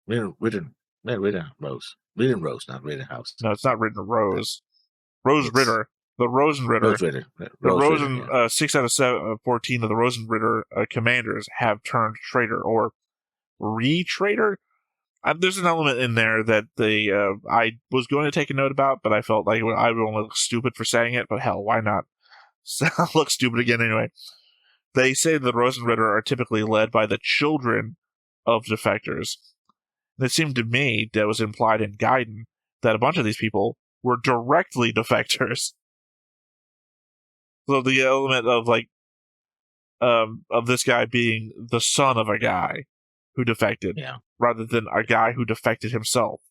Rittenrose, not Rittenhouse. No, it's not Rose. Rose Ritter. The Rosenritter. Rose Ritter. The Rosen, 6 out of 14 of the Rosenritter commanders have turned traitor or re-traitor. There's an element in there that I was going to take a note about, but I felt like I would only look stupid for saying it, but hell, why not? So I'll look stupid again anyway. They say the Rosenritter are typically led by the children of defectors. And it seemed to me that was implied in Gaiden that a bunch of these people were directly defectors. So the element of of this guy being the son of a guy who defected rather than a guy who defected himself.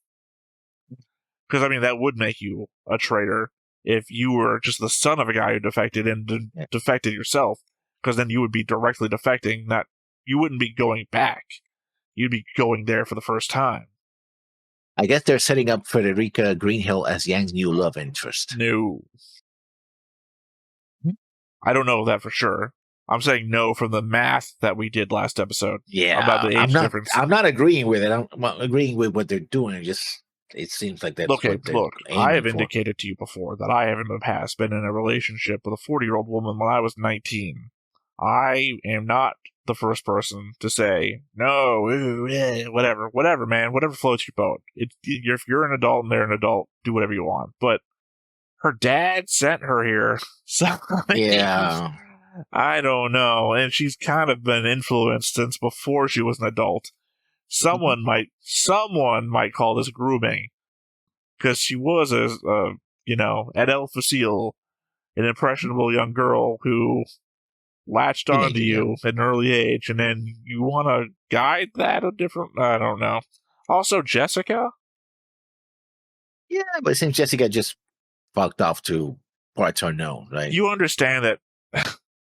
Because, I mean, that would make you a traitor if you were just the son of a guy who defected and defected yourself, because then you would be directly defecting, you wouldn't be going back. You'd be going there for the first time. I guess they're setting up Frederica Greenhill as Yang's new love interest. No. I don't know that for sure. I'm saying no from the math that we did last episode. Yeah, about the age difference. I'm not agreeing with it. I'm agreeing with what they're doing. It seems like that's what they're I have aiming for. indicated to you before that I have in the past been in a relationship with a 40-year-old woman when I was 19. I am not the first person to say, no, whatever, man, whatever floats your boat. If you're an adult and they're an adult, do whatever you want. But her dad sent her here. So Yeah. I don't know. And she's kind of been influenced since before she was an adult. Someone might call this grooming, because she was at El Facile, an impressionable young girl who latched onto you at an early age, and then you want to guide that a different. I don't know. Also, Jessica. Yeah, but it seems Jessica just fucked off to parts unknown, right? You understand that.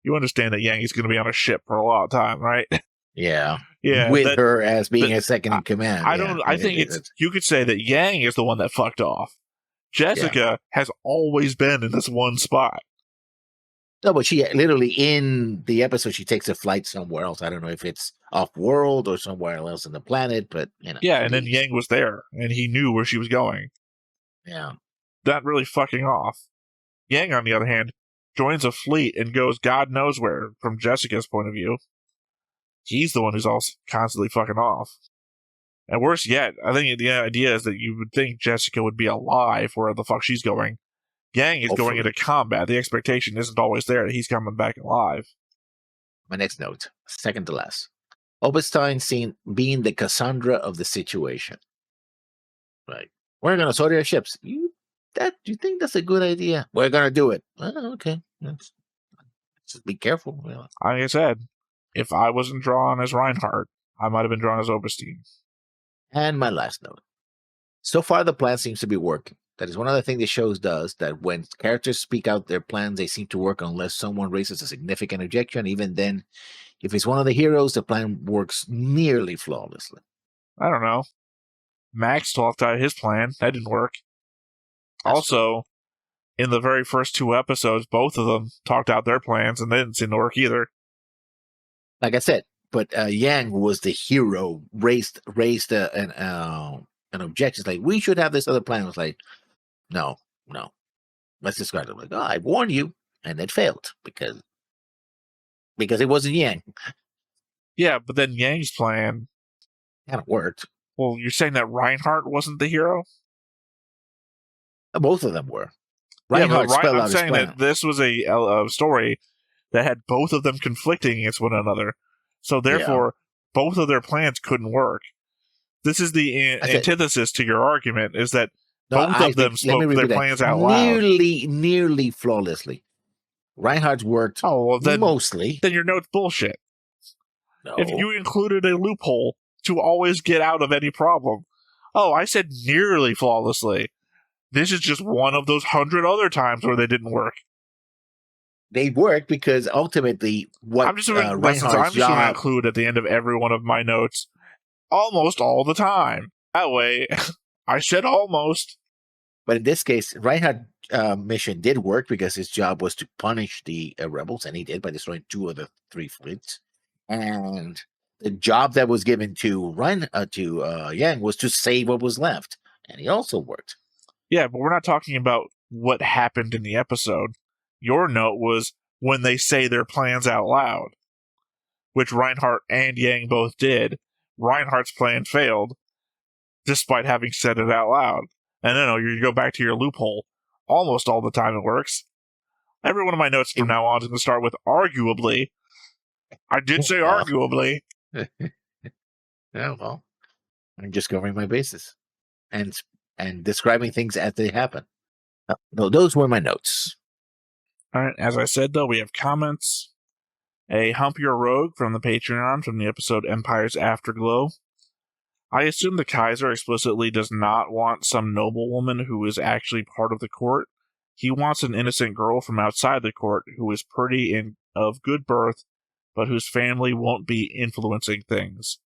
You understand that Yang is going to be on a ship for a long time, right? Yeah. Yeah, with her as being a second in command. I think you could say that Yang is the one that fucked off. Jessica has always been in this one spot. No, but she literally in the episode she takes a flight somewhere else. I don't know if it's off world or somewhere else on the planet, but Yeah, and then Yang was there and he knew where she was going. Yeah. Not really fucking off. Yang, on the other hand, joins a fleet and goes God knows where from Jessica's point of view. He's the one who's also constantly fucking off. And worse yet, I think the idea is that you would think Jessica would be alive where the fuck she's going. Yang is going into combat. The expectation isn't always there that he's coming back alive. My next note, second to last. Oberstein seen being the Cassandra of the situation. Right. We're going to sort our ships. You think that's a good idea? We're going to do it. Okay. Just be careful. Like I said, if I wasn't drawn as Reinhard, I might have been drawn as Oberstein. And my last note. So far, the plan seems to be working. That is one other thing the show does, that when characters speak out their plans, they seem to work unless someone raises a significant objection. Even then, if it's one of the heroes, the plan works nearly flawlessly. I don't know. Max talked out his plan. That didn't work. That's also, in the very first 2 episodes, both of them talked out their plans, and they didn't seem to work either. Like I said, but Yang, who was the hero, raised an objection. It's like, we should have this other plan. It was like, no. Let's discard it. Like, I warned you, and it failed because it wasn't Yang. Yeah, but then Yang's plan kind of worked. Well, you're saying that Reinhardt wasn't the hero? Both of them were. Reinhardt spelled out his plan. I'm saying that this was a story that had both of them conflicting against one another. So therefore, both of their plans couldn't work. This is the antithesis to your argument, is that both of them spoke their plans out loud. Nearly flawlessly. Reinhardt's worked mostly. Then your note's bullshit. No. If you included a loophole to always get out of any problem. Oh, I said nearly flawlessly. This is just one of those 100 other times where they didn't work. They worked because ultimately I'm just going to include at the end of every one of my notes almost all the time. That way, I said almost. But in this case, Reinhardt's mission did work because his job was to punish the rebels, and he did by destroying 2 of the 3 fleets. And the job that was given to Yang was to save what was left, and he also worked. Yeah, but we're not talking about what happened in the episode. Your note was when they say their plans out loud, which Reinhardt and Yang both did. Reinhardt's plan failed, despite having said it out loud. And then you go back to your loophole. Almost all the time it works. Every one of my notes from now on is going to start with arguably. I did say arguably. Yeah, well, I'm just covering my bases and describing things as they happen. No, those were my notes. All right, as I said, though, we have comments. A Hump Your Rogue from the Patreon from the episode Empire's Afterglow. I assume the Kaiser explicitly does not want some noblewoman who is actually part of the court. He wants an innocent girl from outside the court who is pretty and of good birth, but whose family won't be influencing things.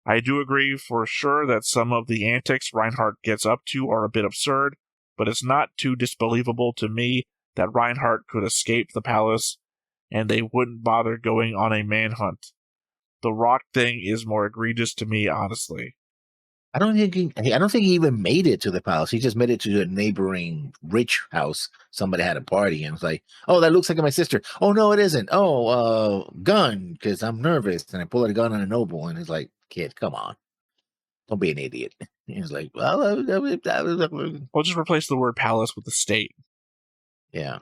I do agree for sure that some of the antics Reinhardt gets up to are a bit absurd, but it's not too disbelievable to me that Reinhardt could escape the palace and they wouldn't bother going on a manhunt. The rock thing is more egregious to me, honestly. I don't think he even made it to the palace. He just made it to a neighboring rich house. Somebody had a party and was like, "Oh, that looks like my sister." "Oh no, it isn't." "Oh, gun," because I'm nervous, and I pull out a gun on a noble, and he's like, "Kid, come on, don't be an idiot." He's like, "Well, We'll just replace the word palace with the state. yeah."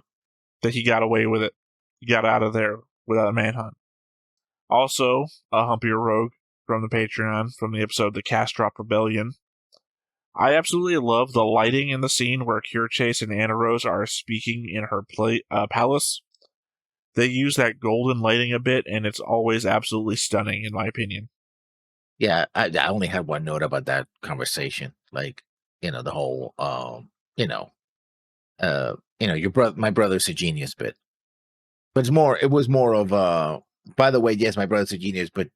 That he got away with it. He got out of there without a manhunt. Also, a humpier rogue from the Patreon from the episode The Castrop Rebellion. I absolutely love the lighting in the scene where Kirchase and Anna Rose are speaking in her palace. They use that golden lighting a bit, and it's always absolutely stunning, in my opinion. Yeah, I only had one note about that conversation. Like, the whole, your brother, my brother's a genius bit. But it was more of by the way, yes, my brother's a genius, but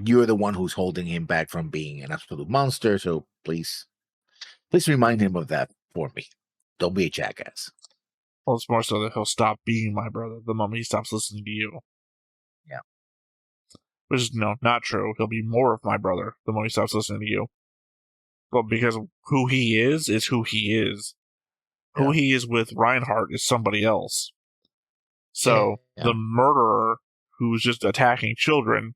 you're the one who's holding him back from being an absolute monster. So please remind him of that for me. Don't be a jackass. Well, it's more so that he'll stop being my brother the moment he stops listening to you. Yeah. Which is, not true. He'll be more of my brother the moment he stops listening to you. Well, because who he is who he is. Who he is with Reinhardt is somebody else. So, the murderer who's just attacking children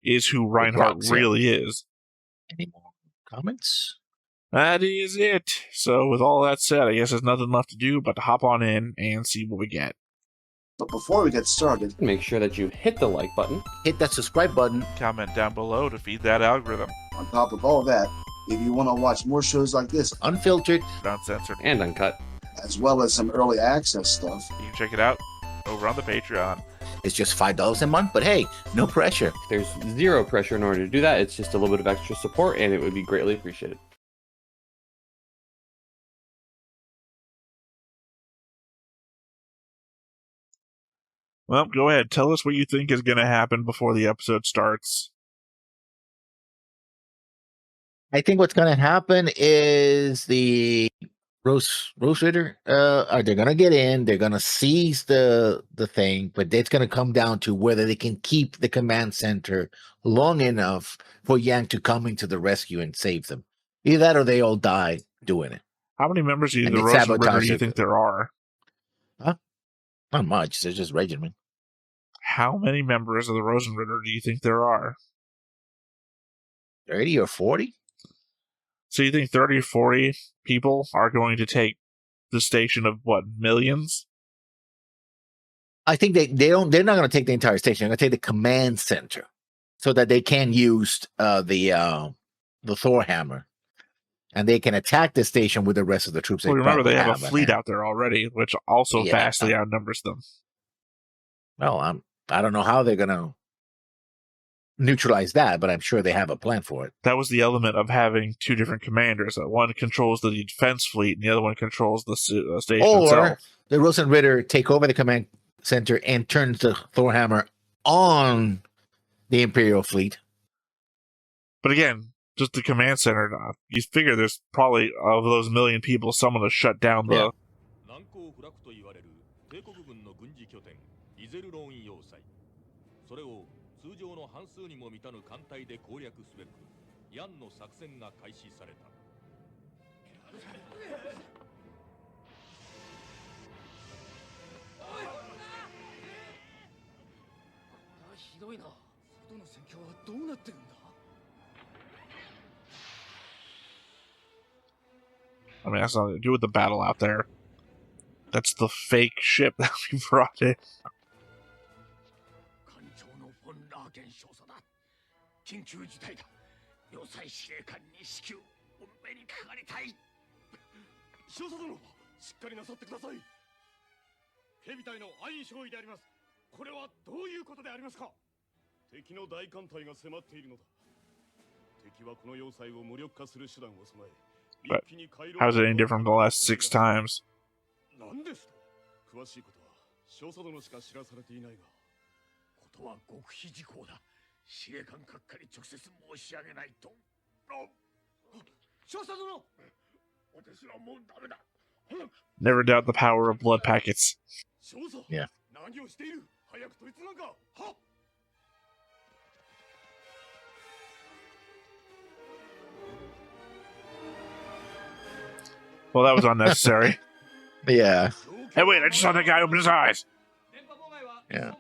is who Reinhardt really is. Any more comments? That is it. So, with all that said, I guess there's nothing left to do but to hop on in and see what we get. But before we get started, make sure that you hit the like button, hit that subscribe button, comment down below to feed that algorithm. On top of all that, if you want to watch more shows like this, unfiltered, uncensored, and uncut, as well as some early access stuff, you can check it out over on the Patreon. It's just $5 a month, but hey, no pressure. There's zero pressure in order to do that. It's just a little bit of extra support, and it would be greatly appreciated. Well, go ahead. Tell us what you think is going to happen before the episode starts. I think what's going to happen is the Rose Ritter, they're going to get in, they're going to seize the thing, but it's going to come down to whether they can keep the command center long enough for Yang to come into the rescue and save them. Either that or they all die doing it. How many members of the Rose Ritter do you think there are? Huh? Not much. They're just regiment. How many members of the Rosenritter do you think there are? 30 or 40? So you think 30 or 40 people are going to take the station of, what, millions? I think they're not going to take the entire station. They're going to take the command center so that they can use the Thor hammer. And they can attack the station with the rest of the troops. Well, remember, they have a fleet out there already, which also vastly outnumbers them. Well, I don't know how they're going to neutralize that, but I'm sure they have a plan for it. That was the element of having two different commanders. One controls the defense fleet, and the other one controls the station itself. Or the Rosenritter take over the command center and turns the Thor hammer on the Imperial fleet. But again, just the command center. You figure there's probably, of those million people, someone to shut down the... I mean, that's nothing to do with the battle out there. That's the fake ship that we brought in. But how's it any different from the last 6 times? 何ですと詳しいことは少佐殿しか知らされていないがことは極秘事項だ司令官閣下に直接申し上げないと少佐殿私はもうダメだ Never doubt the power of blood packets. 少佐 Yeah. 何をしている早く取り次がんかはっ Well, that was unnecessary. Yeah. Hey, wait, I just saw that guy open his eyes. Yeah.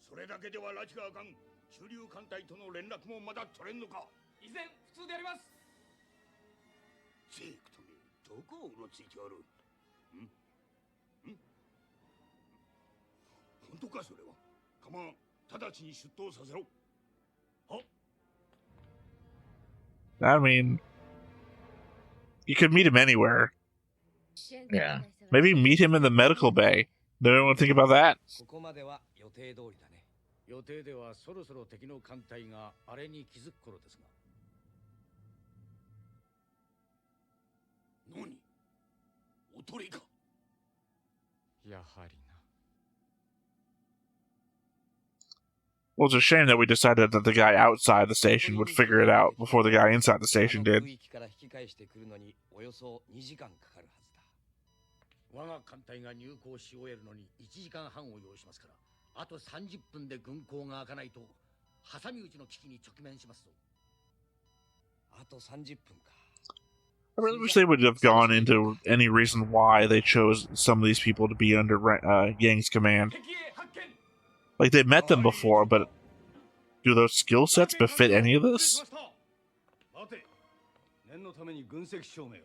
それだけでは拉致があかん主流艦隊との連絡もまだ取れんのか依然普通でありますジェイクとめどこをうろついておるん本当かそれはかまん直ちに出頭させろは I mean, you could meet him anywhere. Yeah. Maybe meet him in the medical bay. Did anyone think about that? ここまでは予定通りだね。予定ではそろそろ敵の艦隊があれに気づく頃ですが。何おとりかやはりな。 Well, it's a shame that we decided that the guy outside the station would figure it out before the guy inside the station did. 我が艦隊が入港し終えるのに1時間半を要しますから、あと30分で軍港が開かないと挟み撃ちの危機に直面しますぞ。あと30分か。 I really wish they would have gone into any reason why they chose some of these people to be under Yang's command. Like, they met them before, but do those skill sets befit any of this? 待て念のために軍籍証明を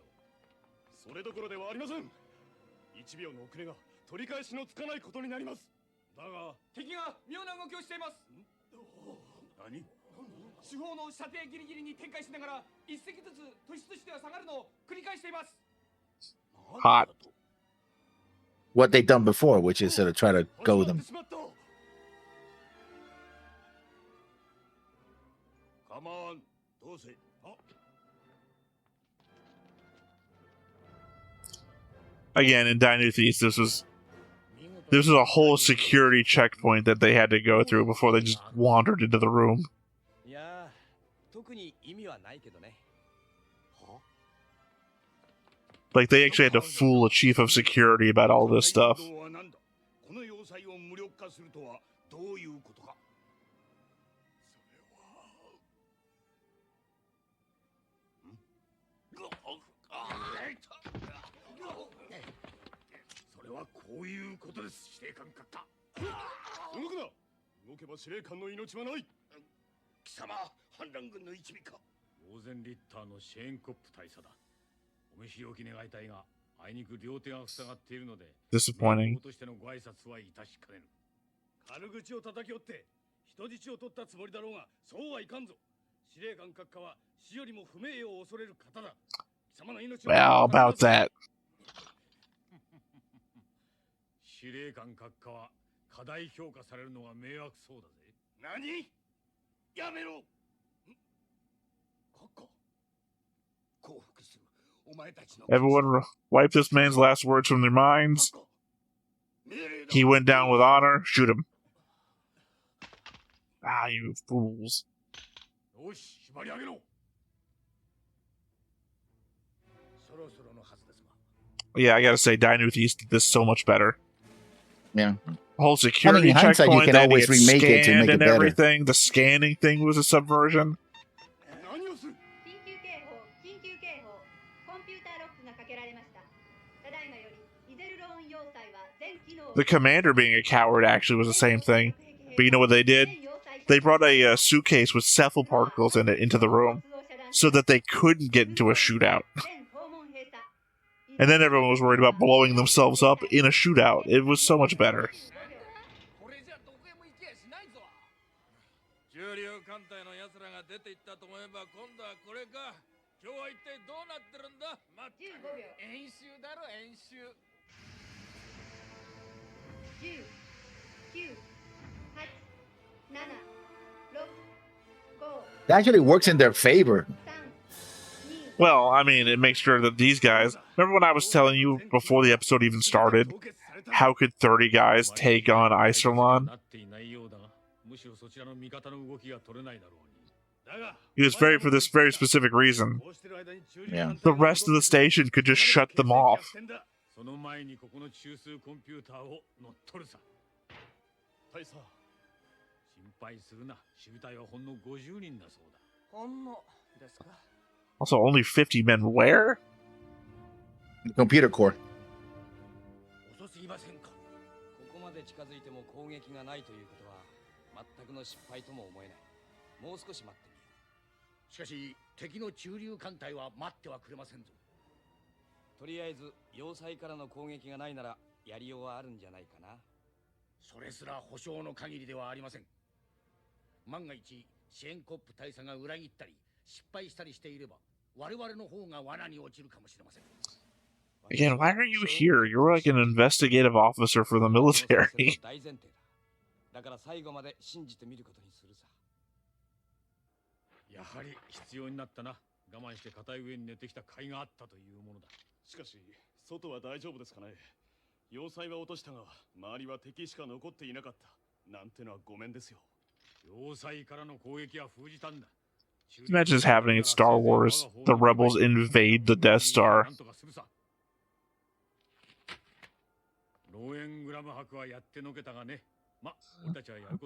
それどころではありません1秒の遅れが取り返しのつかないことになりますだが敵が妙な動きをしています何主砲の射程ギリギリに展開しながら一隻ずつ突出しては下がるのを繰り返しています Hot. What they done before, which is to try to go them. Come on, どうせ Again, in Dinuthis, this was a whole security checkpoint that they had to go through before they just wandered into the room. いや、特に意味はないけどね。 Like, they actually had to fool a chief of security about all this stuff. この要塞を無力化するとはどういうことかそれはこういうことです司令官閣下動くな動けば司令官の命はない貴様反乱軍の一味かオーゼンリッターのシェーンコップ大佐だお見知りおき願いたいがあいにく両手が塞がっているので Disappointing. としてのご挨拶は致しかねる軽口を叩き折って人質を取ったつもりだろうがそうはいかんぞ司令官閣下は死よりも不名誉を恐れる方だ貴様の命を Well, about that. 司令官閣下は過大評価されるのは迷惑そうだぜ何やめろ閣下降伏するお前たちの Everyone wipe this man's last words from their minds. He went down with honor. Shoot him. Ah, you fools. よし縛り上げろ Yeah, I gotta say, Dinuthis did this so much better. Yeah. Whole security in hindsight, you checkpoint, can then always it's remake it to scanned make it and better. everything. The scanning thing was a subversion. 何をする 緊急警報コンピューターロックがかけられましたただいまよりイゼルローン要塞は全機能 The commander being a coward actually was the same thing. But you know what they did? They brought a suitcase with cephal particles in it into the room so that they couldn't get into a shootout. And then everyone was worried about blowing themselves up in a shootout. It was so much better. これじゃどこへも行けやしないぞ重量艦隊の奴らが出て行ったと思えば今度はこれか今日は一体どうなってるんだまったく15秒演習だろ演習10、9、8、7、6、5、4、3、2、1 It actually works in their favor. Well, I mean, it makes sure that these guys. Remember when I was telling you before the episode even started, how could 30 guys take on Iserlohn? It was for this very specific reason. Yeah. The rest of the station could just shut them off. Also, only 50 men where? The computer core. 遅すぎませんか。ここまで近づいても攻撃がないということは全くの失敗とも思えない。もう少し待ってみよう。しかし敵の中流艦隊は待ってはくれませんぞ。とりあえず要塞からの攻撃がないならやりようはあるんじゃないかな。それすら保証の限りではありません。万が一シェーンコップ大佐が裏切ったり失敗したりしていれば我々の方が罠に落ちるかもしれません。 Again, why are you here? You're like an investigative officer for the military. だから最後まで信じてみることにするさ。やはり必要になったな。我慢して硬い上に寝てきた甲斐があったというものだ。しかし外は大丈夫ですかね。要塞は落としたが周りは敵しか残っていなかった。なんてのはごめんですよ。要塞からの攻撃は封じたんだ。 Imagine this happening in Star Wars. The rebels invade the Death Star.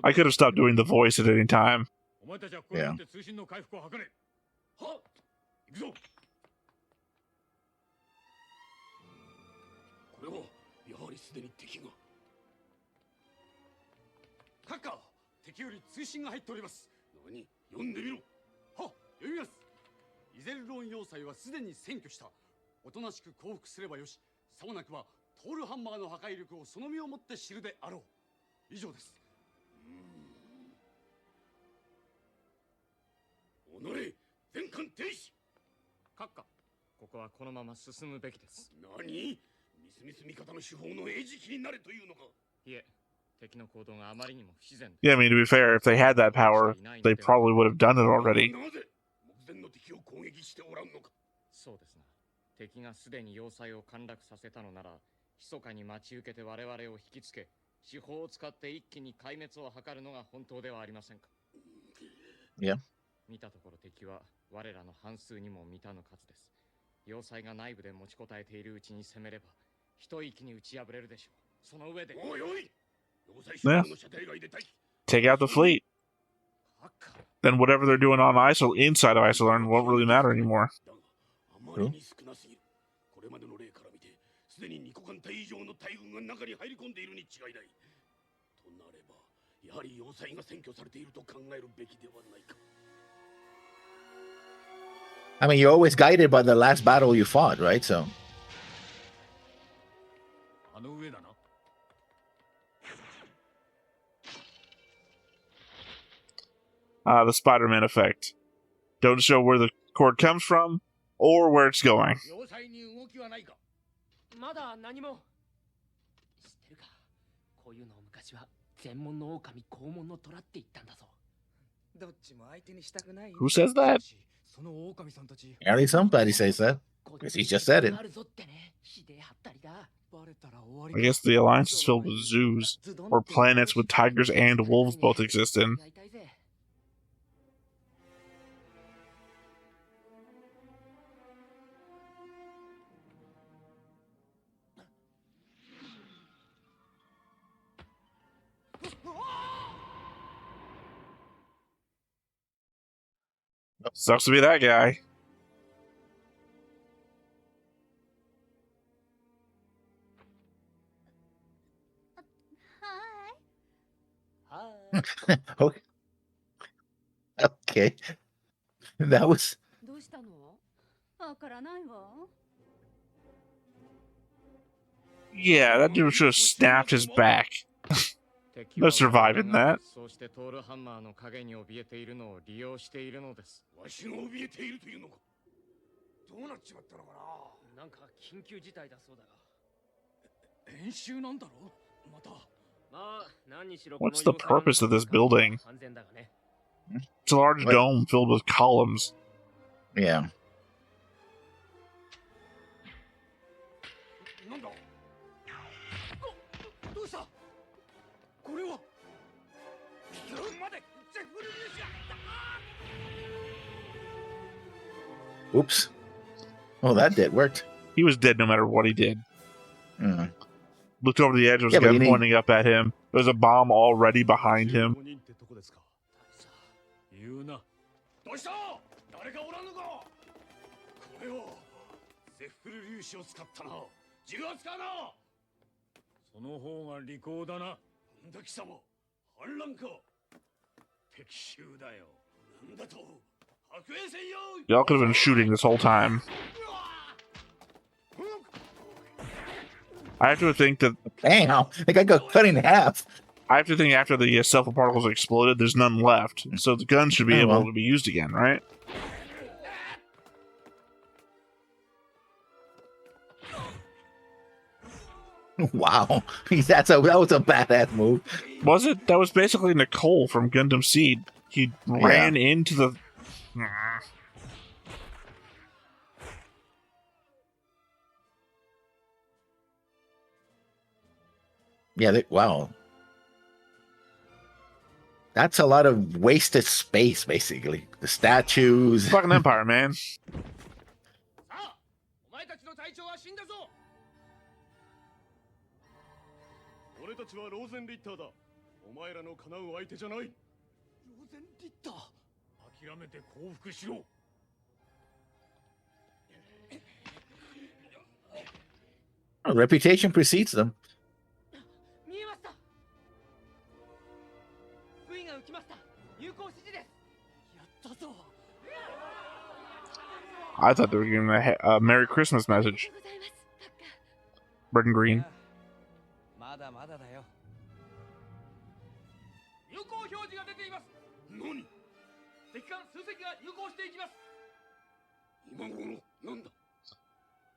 I could have stopped doing the voice at any time. Yeah. これはやはりすでに敵が。閣下、敵より通信が入っております。何？読んでみろ。は、読みます。イゼルローン要塞はすでに占拠した。おとなしく降伏すればよし。さもなくばトールハンマーの破壊力をその身をもって知るであろう。以上です。おのれ、全艦停止。閣下、ここはこのまま進むべきです。何？みすみす味方の手法の餌食になれというのか。いえ。 Yeah, I mean, to be fair, if they had that power, they probably would have done it already. そうですな。敵がすでに要塞を陥落させたのなら、密かに待ち受けて我々を引きつけ、手法を使って一気に壊滅を図るのが本当ではありませんか。Yeah. 見たところ敵は我らの半数にも満たぬ数です。要塞が内部で持ちこたえているうちに攻めれば、一息に打ち破れるでしょう。その上で。 Yeah. Take out the fleet. Then whatever they're doing on inside of Iserlohn won't really matter anymore. True. I mean, you're always guided by the last battle you fought, right? So. The Spider-Man effect. Don't show where the cord comes from or where it's going. Who says that? Apparently somebody says that. Because he just said it. I guess the Alliance is filled with zoos, or planets with tigers and wolves both exist in. Sucks to be that guy. Okay. Okay. That was. Yeah, that dude should have snapped his back. No surviving that. What's the purpose of this building? It's a large What? dome filled with columns. Yeah. なんだどうしたこれは待てゼフル粒子が Oops. Oh, that did worked. He was dead no matter what he did. Mm. Looked over the edge, there was Yeah, a but gun you need- pointing up at him. There's a bomb already behind him. 15人ってとこですか。言うな。どうした誰かおらんのかこれをゼッフル粒子を使ったな。銃は使うなその方が利口だな。なんだ貴様反乱か敵襲だよ。なんだと白衛戦よ Y'all could have been shooting this whole time. I have to think that Damn, like I got cut in half. I have to think after the sulfur particles exploded, there's none left. So the gun should be Oh, able well. to be used again, right? Wow, that was a badass move. Was it? That was basically Nicole from Gundam Seed. He ran into the. Yeah, wow. That's a lot of wasted space, basically. The statues. Fucking Empire, man. さあお前たちの隊長は死んだぞ俺たちはローゼンリッターだ。お前らの叶う相手じゃない。ローゼンリッター諦めて降伏しろ。 Oh, reputation precedes them. 見えました杭が浮きました有効指示ですやったぞ I thought they were giving a Merry Christmas message. Red and green. まだまだだよ有効表示が出ています何敵艦数隻が入港していきます今頃なんだ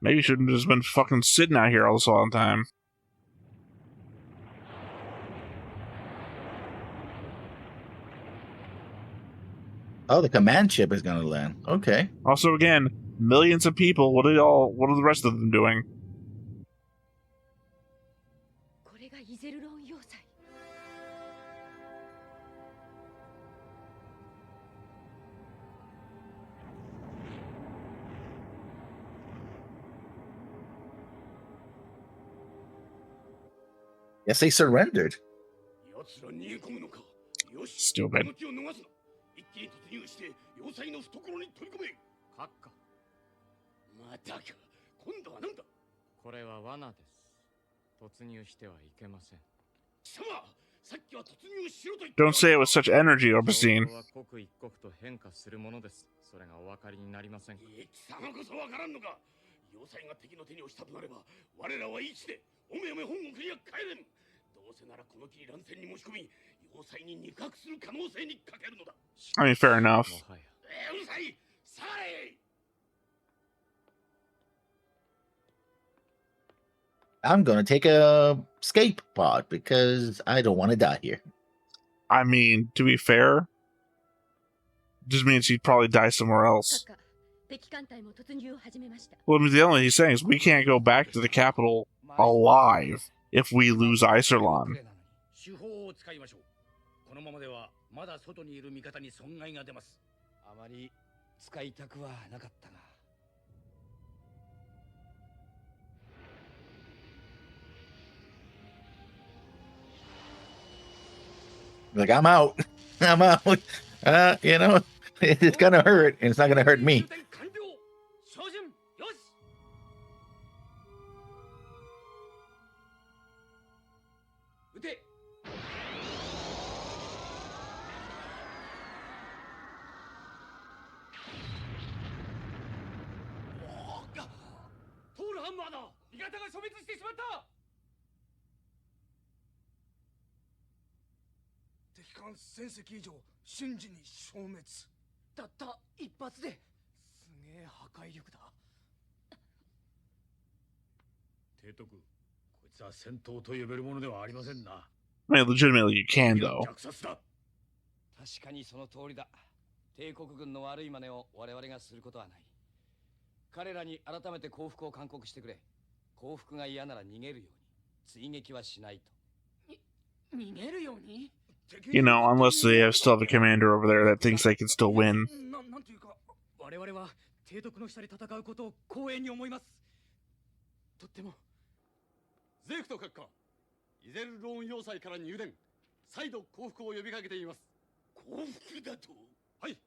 Maybe you shouldn't have just been fucking sitting out here all this long time. Oh, the command ship is gonna land. Okay. Also, again, millions of people. What are the rest of them doing? これがイゼルロン要塞 Yes, they surrendered. 奴ら逃げ込むのかよし Stupid. 動きを逃すな一気に突入して要塞の懐に取り込め閣下またか今度は何だこれは罠です突入してはいけません貴様さっきは突入しろと言った Don't say it with such energy, Oberstein. 情報は刻一刻と変化するものですそれがお分かりになりませんか貴様こそわからんのか要塞が敵の手に落ちたとなれば我らは一でおめおめ本国には帰れんどうせならこの霧乱戦に持ち込み要塞に肉薄する可能性にかけるのだ I mean, fair enough. もはやうるさいされ I'm gonna take a escape pod because I don't want to die here. I mean, to be fair, just means he'd probably die somewhere else. 閣下敵艦隊も突入を始めました Well, I mean, the only thing he's saying is we can't go back to the capital alive if we lose Iserlohn. 手法を使いましょうこのままではまだ外にいる味方に損害が出ますあまり使いたくはなかったが Like, I'm out. I'm out. You know, it's gonna hurt, and it's not gonna hurt me. 充填完了照準よし撃てトールハンマーだ味方が消滅してしまった敵艦1000隻以上瞬時に消滅たった一発ですげえ破壊力だ提督こいつは戦闘と呼べるものではありませんな I mean, legitimately, you can, though. 虐殺だ確かにその通りだ。帝国軍の悪い真似を我々がすることはない。彼らに改めて降伏を勧告してくれ。降伏が嫌なら逃げるように。追撃はしないと。逃げるように You know, unless they still have a commander over there that thinks they can still win. なんていうか、我々は提督の下で戦うことを光栄に思います。とっても。ゼクト閣下、イゼルローン要塞から入電、再度降伏を呼びかけています。降伏だと？はい。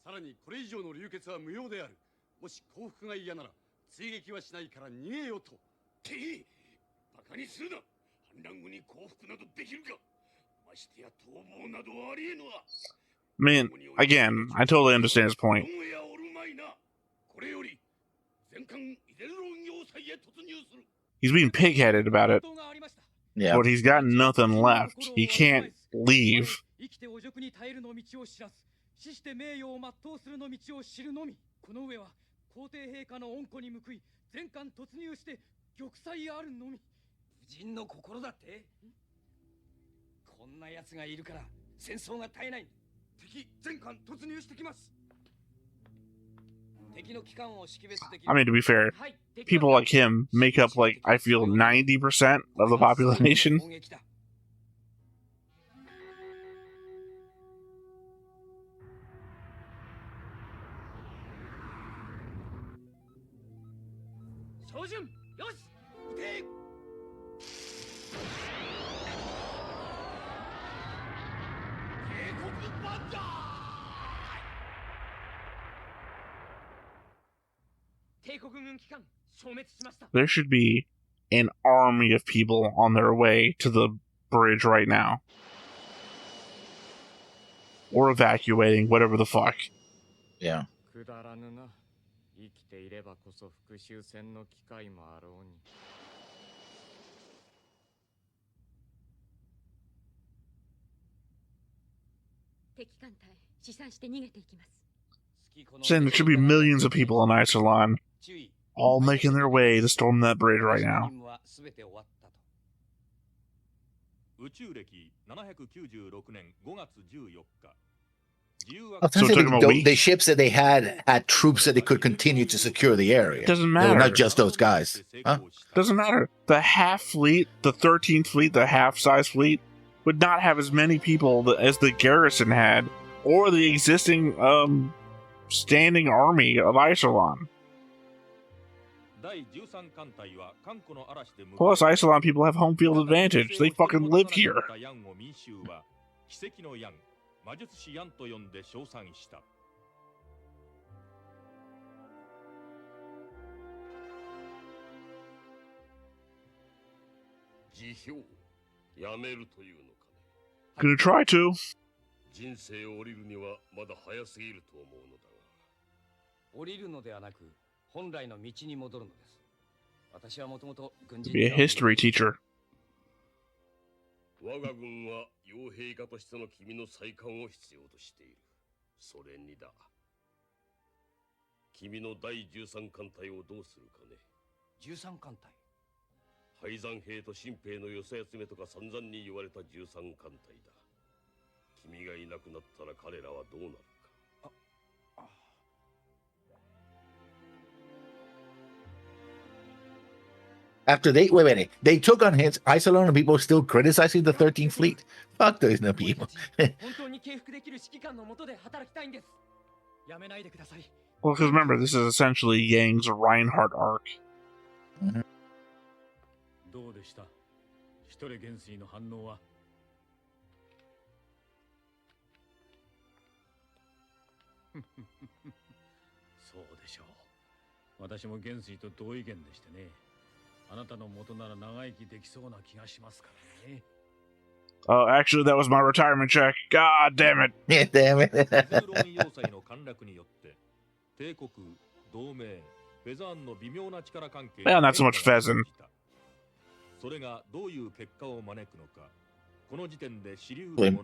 さらにこれ以上の流血は無用である。もし降伏が嫌なら追撃はしないから逃げようと。てバカにするな。反乱軍に降伏などできるか。ましてや逃亡などありえぬわ。I mean, again, I totally understand his point. これより全艦イゼルロン要塞へ突入する。 He's being pig-headed about it. Yeah. But he's got nothing left. He can't leave. 生きてお辱に耐えるの道を知らず、死して名誉を全うするの道を知るのみ。この上は皇帝陛下の恩子に報い、全艦突入して玉砕あるのみ。武人の心だって？こんな奴がいるから戦争が絶えない。敵全艦突入してきます。 I mean, to be fair, people like him make up, like, I feel 90% of the population. There should be an army of people on their way to the bridge right now. Or evacuating, whatever the fuck. Yeah. Saying there should be millions of people in Iserlohn, all making their way to storm that bridge right now. So it took them a week? The ships that they had troops that they could continue to secure the area. Doesn't They were matter. not just those guys. Huh? Doesn't matter. The half fleet, the 13th fleet, the half-size fleet, would not have as many people as the garrison had, or the existing standing army of Iserlohn. Plus, Iserlohn people have home field advantage. They fucking live here. Gonna try to. 人生を降りるにはまだ早すぎると思うのだが。降りるのではなく、本来の道に戻るのです。私はもともと軍人 Be a history teacher. 我が軍は傭兵家としての君の再官を必要としている。それにだ。君の第13艦隊をどうするかね。13艦隊。敗残兵と新兵の寄せ集めとか散々に言われた13艦隊だ。君がいなくなったら彼らはどうなるか。After wait, they took on his Iserlohn and people still criticizing the 13th fleet. Fuck those no people. Well, because remember, this is essentially Yang's Reinhard arc. Mm-hmm. どうでした？一人元帥の反応は。そうでしょう。私も元帥と同意見でしてね。あなたの元なら長生きできそうな気がしますからね。Oh, actually, that was my retirement check. God damn it. Yeah, damn it. Well, not so much Pheasant.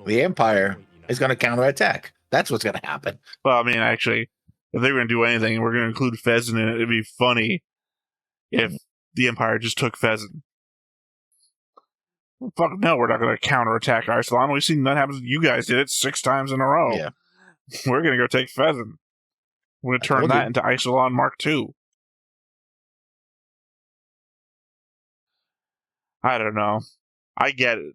The Empire is going to counterattack. That's what's going to happen. Well, I mean, actually, if they were going to do anything, we're going to include Pheasant in it. It'd be funny if the Empire just took Pheasant. Fuck no, we're not going to counterattack Iserlohn. We've seen that happen. You guys did it 6 times in a row. Yeah. We're going to go take Pheasant. We're going to turn told that you. into Iserlohn Mark II. I don't know. I get it.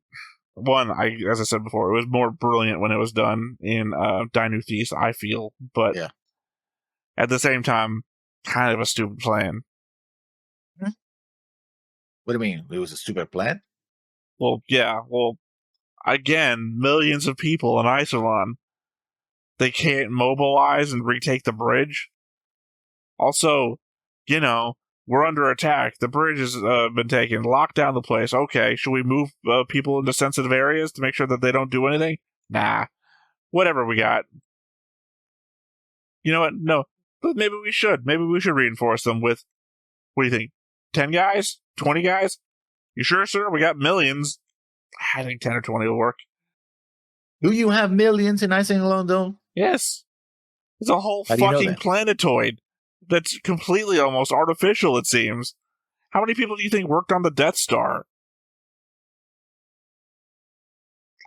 One, as I said before, it was more brilliant when it was done in Dinu Thesis, I feel. But Yeah. at the same time, kind of a stupid plan. What do you mean? It was a stupid plan? Well, yeah. Well, again, millions of people in Iserlohn. They can't mobilize and retake the bridge. Also, we're under attack. The bridge has been taken. Lock down the place. Okay, should we move people into sensitive areas to make sure that they don't do anything? Nah. Whatever we got. You know what? No. But maybe we should. Maybe we should reinforce them with, what do you think, 10 guys? 20 guys? You sure, sir? We got millions. I think 10 or 20 will work. Do you have millions in Iserlohn, though? Yes. It's a whole How do you know fucking that? planetoid that's completely almost artificial, it seems. How many people do you think worked on the Death Star?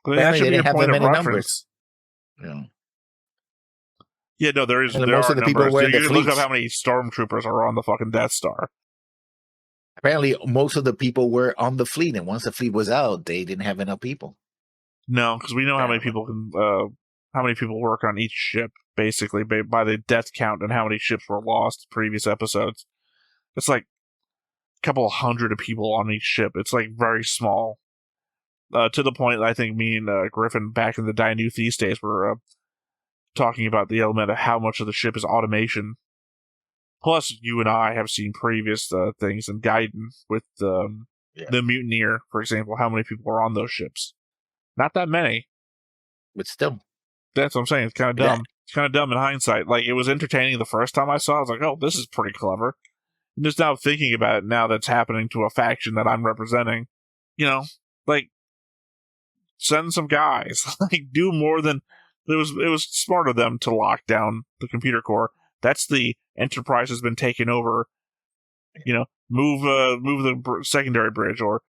That Apparently should they be a didn't have point that of many reference. numbers. Yeah, no, there And are most of the people numbers. were in You the can look up fleets. how many stormtroopers are on the fucking Death Star. Apparently, most of the people were on the fleet, and once the fleet was out, they didn't have enough people. No, because we know how many Apparently. people how many people work on each ship, basically, by the death count and how many ships were lost in previous episodes. It's like a couple of hundred of people on each ship. It's like very small. To the point that I think me and Griffin back in the Dinu Thesis days were talking about the element of how much of the ship is automation. Plus, you and I have seen previous things in Gaiden with the Mutineer, for example, how many people are on those ships. Not that many. But still. That's what I'm saying. It's kind of dumb. It's kind of dumb in hindsight. Like, it was entertaining the first time I saw it. I was like, oh, this is pretty clever. And just now thinking about it, now that's happening to a faction that I'm representing, like, send some guys. Like, do more than... It was smart of them to lock down the computer core. That's the Enterprise has been taken over. Move the secondary bridge, or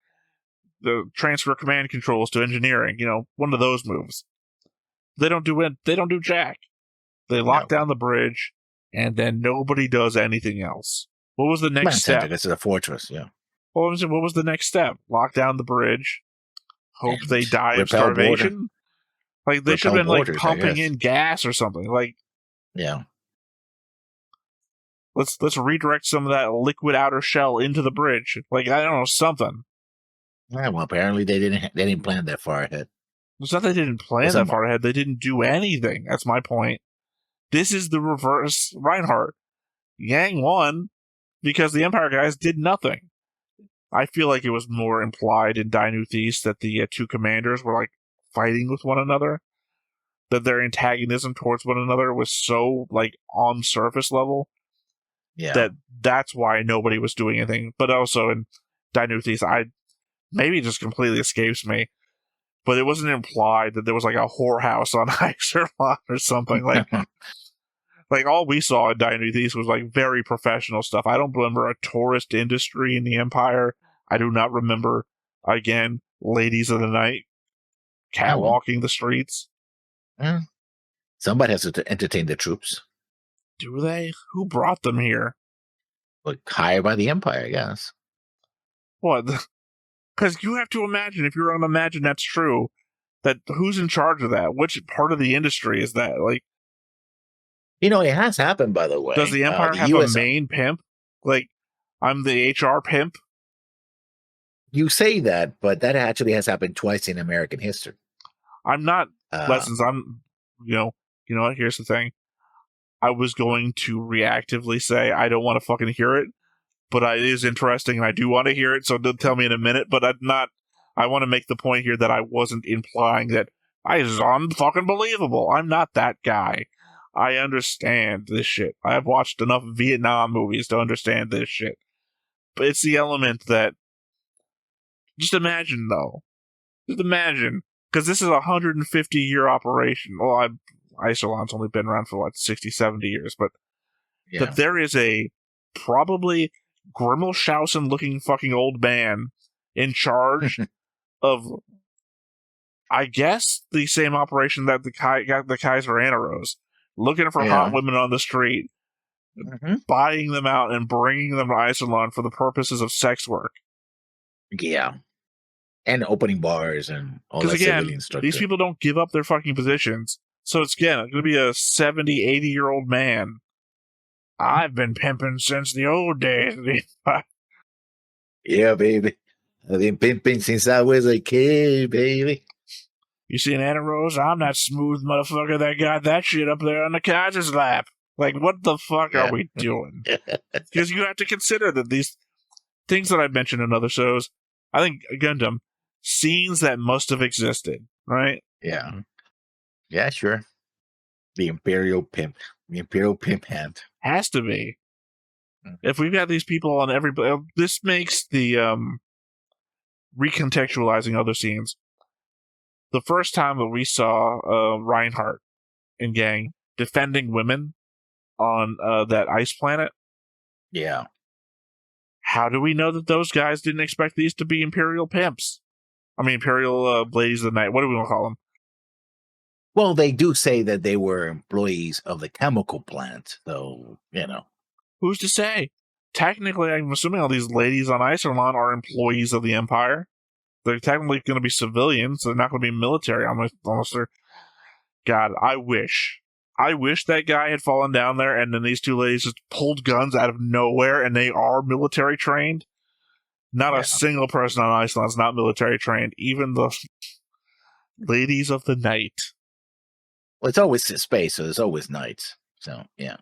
the transfer command controls to engineering. One of those moves. They don't do it. They don't do jack. They lock down the bridge, and then nobody does anything else. What was the next step? This is a fortress. Yeah. What was the next step? Lock down the bridge. Hope And they die of repel starvation. border. Like, they should have been borders, like pumping in gas or something. Like, yeah. Let's redirect some of that liquid outer shell into the bridge. Like, I don't know, something. Yeah, well, apparently they didn't plan that far ahead. It's not that they didn't plan that far ahead. They didn't do anything. That's my point. This is the reverse Reinhardt. Yang won because the Empire guys did nothing. I feel like it was more implied in Dinu Thesis that the two commanders were like fighting with one another. That their antagonism towards one another was so like on surface level. Yeah. That's why nobody was doing anything. But also in Dinu Thesis, maybe it just completely escapes me, but it wasn't implied that there was like a whorehouse on Iserlohn or something. Like, like all we saw in Dinu Thesis was like very professional stuff. I don't remember a tourist industry in the Empire. I do not remember, again, ladies of the night catwalking the streets. Somebody has to entertain the troops. Do they? Who brought them here? Well, hired by the Empire, I guess. What? Because you have to imagine, if you're going to imagine that's true, that who's in charge of that? Which part of the industry is that? Like, it has happened, by the way. Does the Empire have a main pimp? Like, I'm the HR pimp? You say that, but that actually has happened twice in American history. I'm not lessons. I'm, what? Here's the thing. I was going to reactively say I don't want to fucking hear it, but it is interesting and I do want to hear it, so tell me in a minute, but I'm not. I want to make the point here that I wasn't implying that I'm fucking believable. I'm not that guy. I understand this shit. I've watched enough Vietnam movies to understand this shit. But it's the element that... Just imagine, though. Just imagine. Because this is a 150-year operation. Well, Iserlohn's only been around for, 60, 70 years, but that there is a probably Grimmelshausen-looking fucking old man in charge of, I guess, the same operation that got the Kaiser Anaros, looking for hot women on the street, buying them out and bringing them to Iserlohn for the purposes of sex work. Yeah. And opening bars and all that civilian structure. These people don't give up their fucking positions. So it's, again, going to be a 70, 80-year-old man. I've been pimping since the old days. Yeah, baby. I've been pimping since I was a kid, baby. You see an Anna Rose? I'm that smooth motherfucker that got that shit up there on the Kaiser's lap. Like, what the fuck are we doing? Because you have to consider that these things that I've mentioned in other shows, I think, Gundam, scenes that must have existed, right? Yeah. Yeah, sure. The Imperial Pimp. The Imperial Pimp hand. Has to be. If we've got these people on every... This makes the recontextualizing other scenes. The first time that we saw Reinhardt and gang defending women on that ice planet. Yeah. How do we know that those guys didn't expect these to be Imperial pimps? I mean, Imperial ladies of the night. What do we want to call them? Well, they do say that they were employees of the chemical plant, so, you know. Who's to say? Technically, I'm assuming all these ladies on Iserlohn are employees of the Empire. They're technically going to be civilians. They're not going to be military. Almost. God, I wish that guy had fallen down there and then these two ladies just pulled guns out of nowhere and they are military trained. Not a single person on Iceland is not military trained. Even the ladies of the night. Well, it's always space, so there's always nights. So, yeah.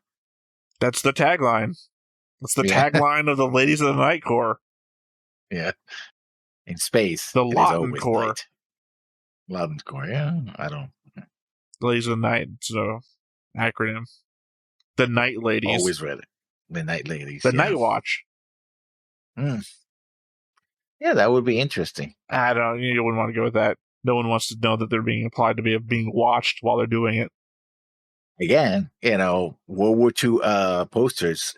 That's the tagline. That's the tagline of the Ladies of the Night Corps. Yeah. In space. The Lawton Corps. Lawton Corps, yeah. I don't. Ladies of the Night, so acronym. The Night Ladies. Always read it. The Night Ladies. The Night Watch. Yeah, that would be interesting. I don't. You wouldn't want to go with that. No one wants to know that they're being implied to be being watched while they're doing it. Again, World War II posters,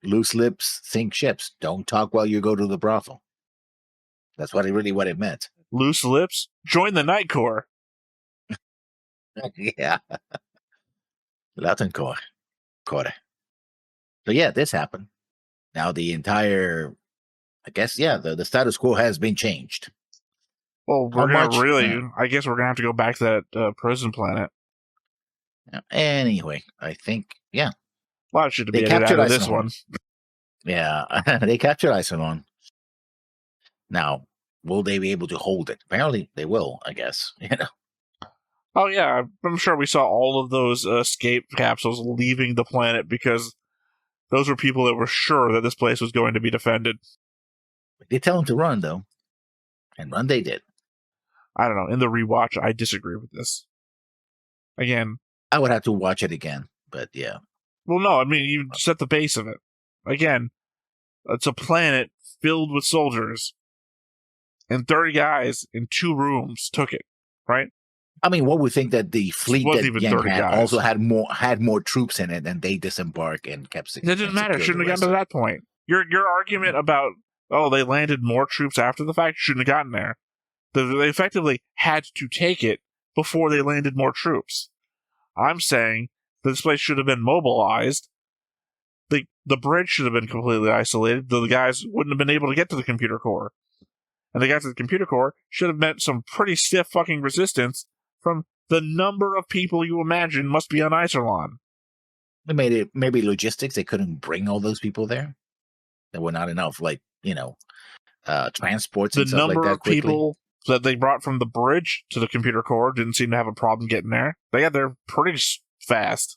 loose lips, sink ships. Don't talk while you go to the brothel. That's what it meant. Loose lips? Join the Night Corps. Yeah. Latin Corps. So yeah, this happened. Now the entire, I guess, the status quo has been changed. Well, I guess we're going to have to go back to that prison planet. Anyway, I think, a lot of shit to be edited out of this one. Yeah, they captured Iserlohn. Now, will they be able to hold it? Apparently, they will, I guess. Oh, yeah, I'm sure we saw all of those escape capsules leaving the planet because those were people that were sure that this place was going to be defended. They tell them to run, though. And run they did. I don't know. In the rewatch, I disagree with this. Again, I would have to watch it again, but yeah. Well, no, I mean, you set the base of it. Again, it's a planet filled with soldiers, and 30 guys in 2 rooms took it, right? I mean, what would think that the fleet that Yang had also had more troops in it, and they disembarked and kept. It didn't matter. Shouldn't have gotten to that point. Your argument about they landed more troops after the fact shouldn't have gotten there. They effectively had to take it before they landed more troops. I'm saying this place should have been mobilized. The bridge should have been completely isolated. The guys wouldn't have been able to get to the computer core. And the guys at the computer core should have met some pretty stiff fucking resistance from the number of people you imagine must be on Iserlohn. They made it, maybe logistics, they couldn't bring all those people there. There were not enough, transports and stuff like that. The number of people that they brought from the bridge to the computer core didn't seem to have a problem getting there. They got there pretty fast.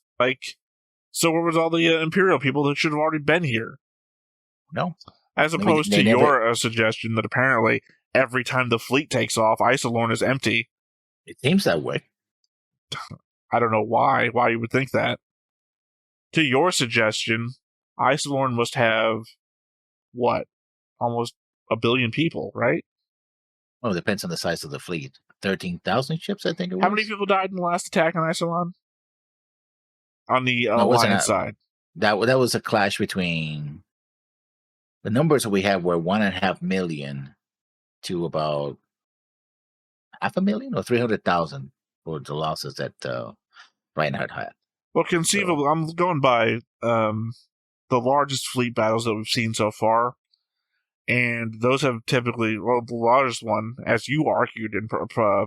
So where was all the Imperial people that should have already been here? No. As opposed to your suggestion that apparently every time the fleet takes off, Iserlohn is empty. It seems that way. I don't know why you would think that. To your suggestion, Iserlohn must have, almost 1 billion people, right? Well, it depends on the size of the fleet. 13,000 ships, I think it was. How many people died in the last attack on Iserlohn? On the Alliance side. That was a clash between... The numbers we have were 1.5 million to about 500,000 or 300,000 for the losses that Reinhard had. Well, conceivably, I'm going by the largest fleet battles that we've seen so far, and those have typically, well, the largest one, as you argued in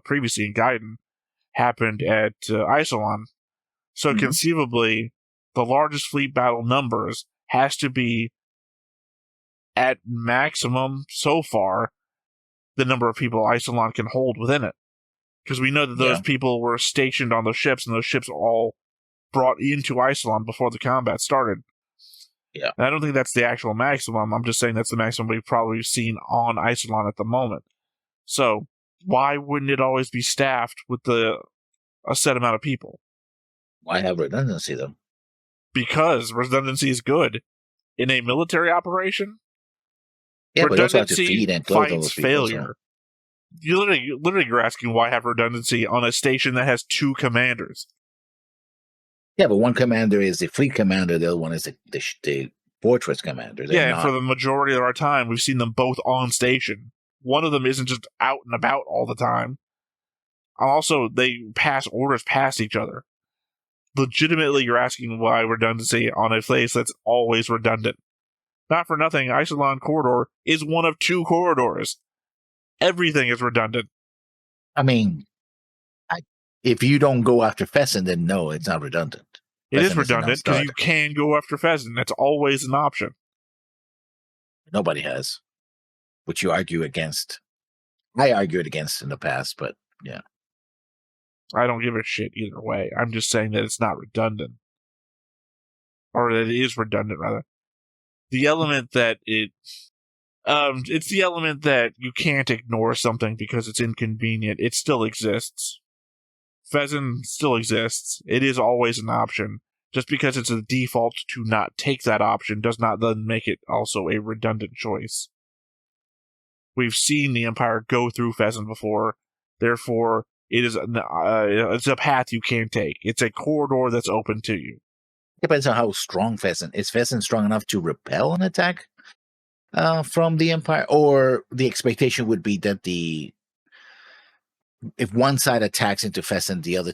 previously in Gaiden, happened at Iserlohn. So conceivably, the largest fleet battle numbers has to be at maximum so far the number of people Iserlohn can hold within it, because we know that those people were stationed on those ships, and those ships all brought into Iserlohn before the combat started. Yeah. And I don't think that's the actual maximum. I'm just saying that's the maximum we've probably seen on Iserlohn at the moment. So why wouldn't it always be staffed with a set amount of people? Why have redundancy, though? Because redundancy is good. In a military operation, Yeah, but you also have to redundancy feed and clothe all those fights people. failure. You literally, you're asking why have redundancy on a station that has 2 commanders. Yeah, but one commander is the fleet commander, the other one is the fortress commander. They're And for the majority of our time, we've seen them both on station. One of them isn't just out and about all the time. Also, they pass orders past each other. Legitimately, you're asking why redundancy on a place that's always redundant. Not for nothing, Iserlohn Corridor is one of 2 corridors. Everything is redundant. I mean, if you don't go after Pheasant, then no, it's not redundant. It is Pheasant a redundant because you can go after Pheasant. That's always an option. Nobody has, which you argue against. I argued against in the past, but yeah. I don't give a shit either way. I'm just saying that it's not redundant. Or that it is redundant, rather. The element that it's the element that you can't ignore something because it's inconvenient. It still exists. Pheasant still exists. It is always an option. Just because it's a default to not take that option does not then make it also a redundant choice. We've seen the Empire go through Pheasant before, therefore it is it's a path you can't take. It's a corridor that's open to you. Depends on how strong Pheasant is. Pheasant strong enough to repel an attack from the Empire, or the expectation would be that if one side attacks into Pheasant, the other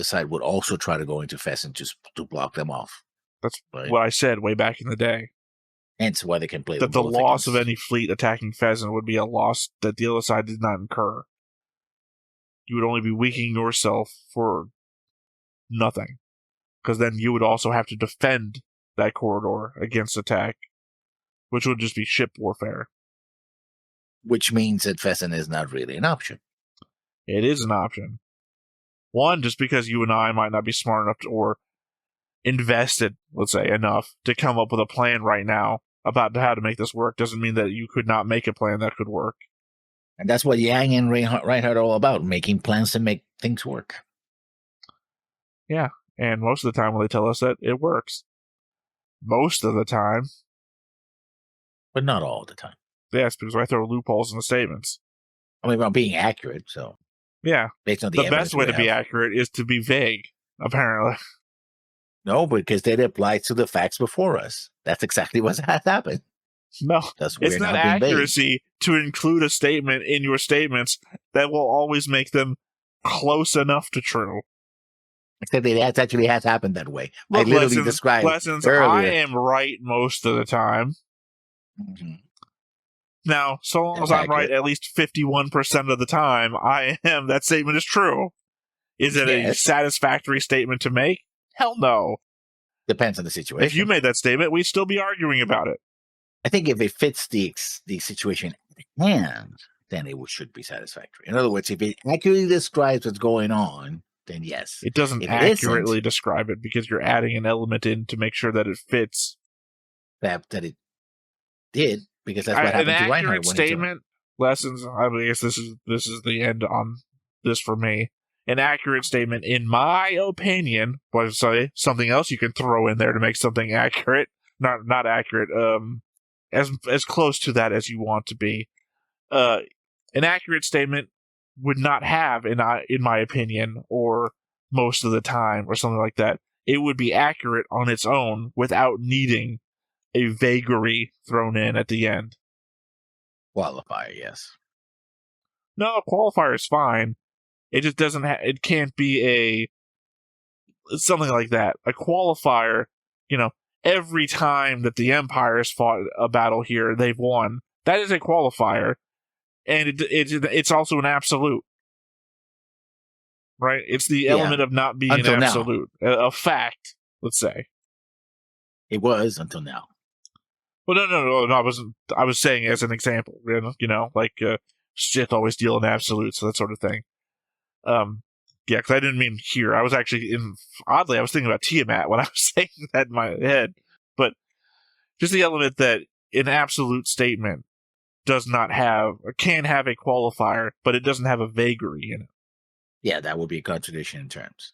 side would also try to go into Pheasant to block them off. That's what I said way back in the day. Hence why they can play that the loss of any fleet attacking Pheasant would be a loss that the other side did not incur. You would only be weakening yourself for nothing, because then you would also have to defend that corridor against attack, which would just be ship warfare. Which means that Pheasant is not really an option. It is an option. One, just because you and I might not be smart enough or invested, let's say, enough to come up with a plan right now about how to make this work doesn't mean that you could not make a plan that could work. And that's what Yang and Reinhard are all about, making plans to make things work. Yeah, and most of the time when they tell us that, it works. Most of the time. But not all the time. Yes, because I throw loopholes in the statements. I mean, I'm being accurate, so... Yeah. Based on the best way to be accurate is to be vague, apparently. No, because they applied to the facts before us. That's exactly what has happened. No, it's not accuracy to include a statement in your statements that will always make them close enough to true. Except it actually has happened that way. Look, I literally described earlier. I am right most of the time. Mm-hmm. Now, so long as I'm right at least 51% of the time, that statement is true. Is it a satisfactory statement to make? Hell no. Depends on the situation. If you made that statement, we'd still be arguing about it. I think if it fits the situation at hand, then it should be satisfactory. In other words, if it accurately describes what's going on, then yes. It doesn't accurately describe it because you're adding an element in to make sure that it fits. That it did, because that's what happened to Reinhard. An accurate statement, lessons, I guess this is the end on this for me. An accurate statement, in my opinion, was something else you can throw in there to make something accurate. Not accurate, as close to that as you want to be. An accurate statement would not have, in my opinion, or most of the time, or something like that. It would be accurate on its own without needing a vagary thrown in at the end. Qualifier, yes. No, a qualifier is fine. It just doesn't it can't be something like that. A qualifier, every time that the Empire has fought a battle here, they've won. That is a qualifier, and it's also an absolute, right? It's the element of not being an absolute, a fact. Let's say it was until now. Well, no. I was saying as an example, like Sith always deal in absolutes, that sort of thing. Yeah, because I didn't mean here. I was actually oddly, I was thinking about Tiamat when I was saying that in my head. But just the element that an absolute statement does not have, or can have a qualifier, but it doesn't have a vagary in it. Yeah, that would be a contradiction in terms.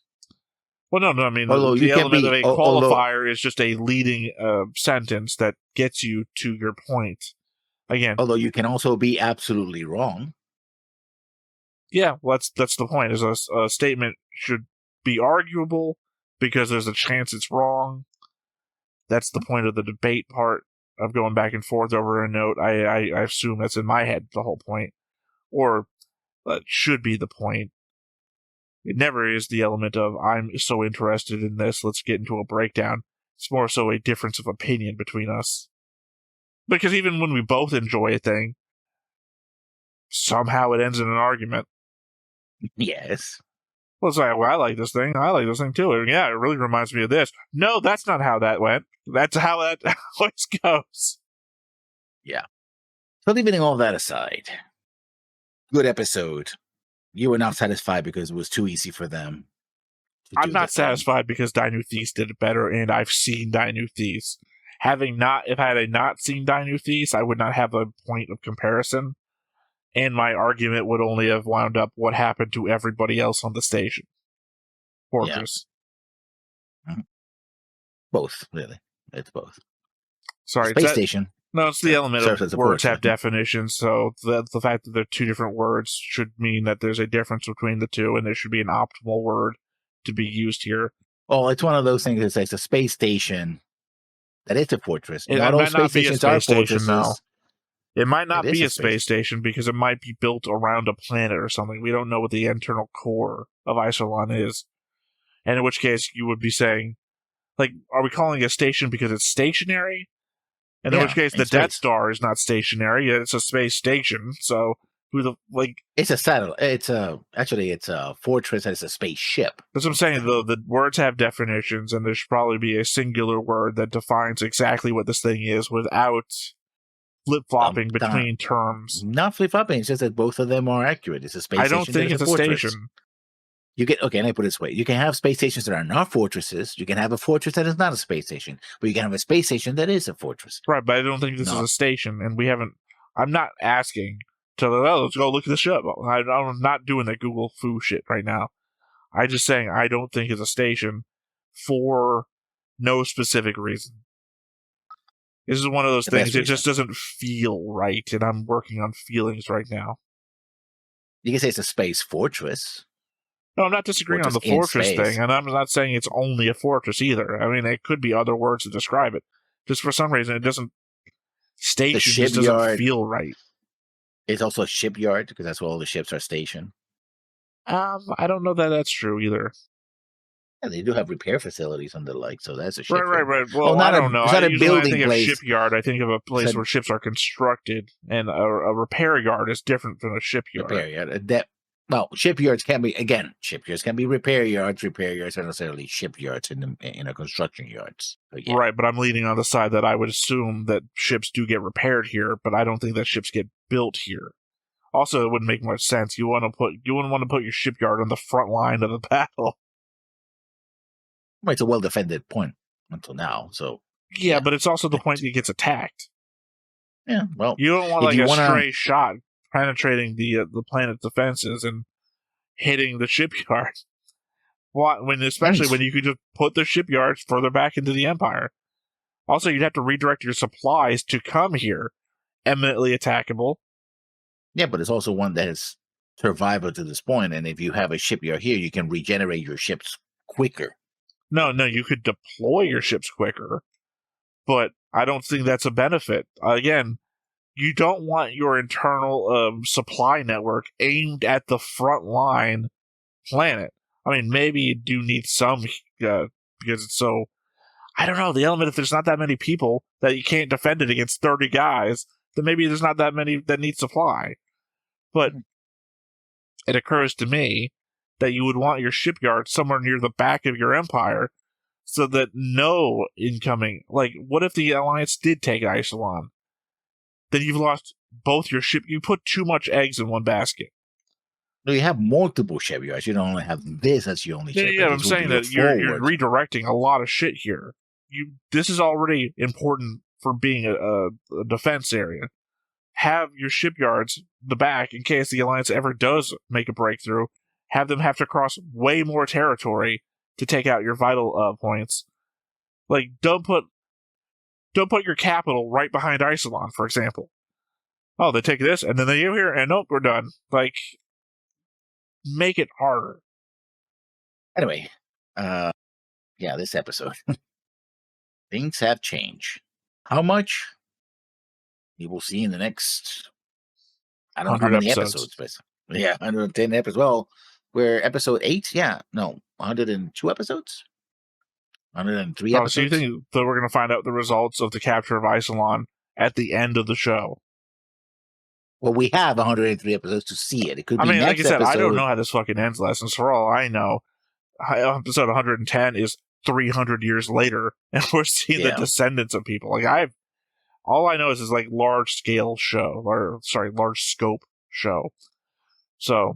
Well, no, I mean, the element of a qualifier is just a leading sentence that gets you to your point. Again, although you can also be absolutely wrong. Yeah, well, that's the point. Is a statement should be arguable because there's a chance it's wrong. That's the point of the debate part of going back and forth over a note. I assume that's in my head the whole point, or should be the point. It never is the element of I'm so interested in this, let's get into a breakdown. It's more so a difference of opinion between us. Because even when we both enjoy a thing, somehow it ends in an argument. Yes. Well, it's like, well, I like this thing. I like this thing too. And yeah, it really reminds me of this. No, that's not how that went. That's how that always goes. Yeah. So leaving all that aside, good episode. You were not satisfied because it was too easy for them. I'm not satisfied because Dainu Thieves did it better, and I've seen Dainu Thieves. If I had not seen Dainu Thieves, I would not have a point of comparison. And my argument would only have wound up what happened to everybody else on the station. Fortress. Yeah. Both, really. It's both. Sorry. Space station. No, it's the element of words have definitions, so the fact that they're two different words should mean that there's a difference between the two, and there should be an optimal word to be used here. Well, it's one of those things that says a space station that is a fortress. Not all space stations are fortresses. No. It might not be a space station because it might be built around a planet or something. We don't know what the internal core of Iserlohn is. And in which case, you would be saying, like, are we calling it a station because it's stationary? And in which case, the Death Star is not stationary. It's a space station. So, it's a satellite. It's a fortress and it's a spaceship. That's what I'm saying. The words have definitions, and there should probably be a singular word that defines exactly what this thing is without flip-flopping between terms. Not flip-flopping. It's just that both of them are accurate. It's a space station. I don't think it's a station. Let me put it this way. You can have space stations that are not fortresses. You can have a fortress that is not a space station. But you can have a space station that is a fortress. Right, but I don't think this is a station. And we haven't... I'm not asking to, let's go look this up. I'm not doing that Google foo shit right now. I'm just saying I don't think it's a station for no specific reason. This is one of those things. It just doesn't feel right, and I'm working on feelings right now. You can say it's a space fortress. No, I'm not disagreeing on the fortress thing, and I'm not saying it's only a fortress either. I mean, it could be other words to describe it. Just for some reason, it doesn't... Station just doesn't feel right. It's also a shipyard, because that's where all the ships are stationed. I don't know that that's true either. Yeah, they do have repair facilities and the like, so that's a shipyard. Right. Well, I don't know. Usually when I think of shipyard, I think of a place where ships are constructed, and a repair yard is different from a shipyard. Repair yard. Shipyards can be repair yards. Repair yards are necessarily shipyards in construction yards. So, yeah. Right, but I'm leaning on the side that I would assume that ships do get repaired here, but I don't think that ships get built here. Also, it wouldn't make much sense. You wouldn't want to put your shipyard on the front line of the battle. It's a well-defended point until now. So yeah, but it's also the point that it gets attacked. Yeah, well, you don't want a stray shot penetrating the planet's defenses and hitting the shipyard. Especially when you could just put the shipyards further back into the Empire. Also, you'd have to redirect your supplies to come here, eminently attackable. Yeah, but it's also one that has survived to this point, and if you have a shipyard here, you can regenerate your ships quicker. No, you could deploy your ships quicker, but I don't think that's a benefit. Again, you don't want your internal supply network aimed at the front line planet. I mean, maybe you do need some because it's so. I don't know, the element, if there's not that many people that you can't defend it against 30 guys, then maybe there's not that many that need supply. But it occurs to me that you would want your shipyard somewhere near the back of your empire so that no incoming... Like, what if the Alliance did take Iserlohn? Then you've lost both your ship. You put too much eggs in one basket. No, you have multiple shipyards. You don't only have this as your only shipyard. Yeah, I'm saying that you're redirecting a lot of shit here. This is already important for being a defense area. Have your shipyards the back in case the Alliance ever does make a breakthrough. Have them have to cross way more territory to take out your vital points. Like, don't put your capital right behind Iserlohn, for example. Oh, they take this, and then they go here, and nope, we're done. Like, make it harder. Anyway, this episode. Things have changed. How much? You will see in the next, I don't know how many episodes. But yeah, 110 episodes. Well, we're episode 8? Yeah, no, 102 episodes? 103 episodes? So you think that we're going to find out the results of the capture of Iserlohn at the end of the show? Well, we have 103 episodes to see it. It could be next like I said, episode. I don't know how this fucking ends, Lessons. For all I know, episode 110 is 300 years later, and we're seeing the descendants of people. Like, all I know is it's like large scope show. So,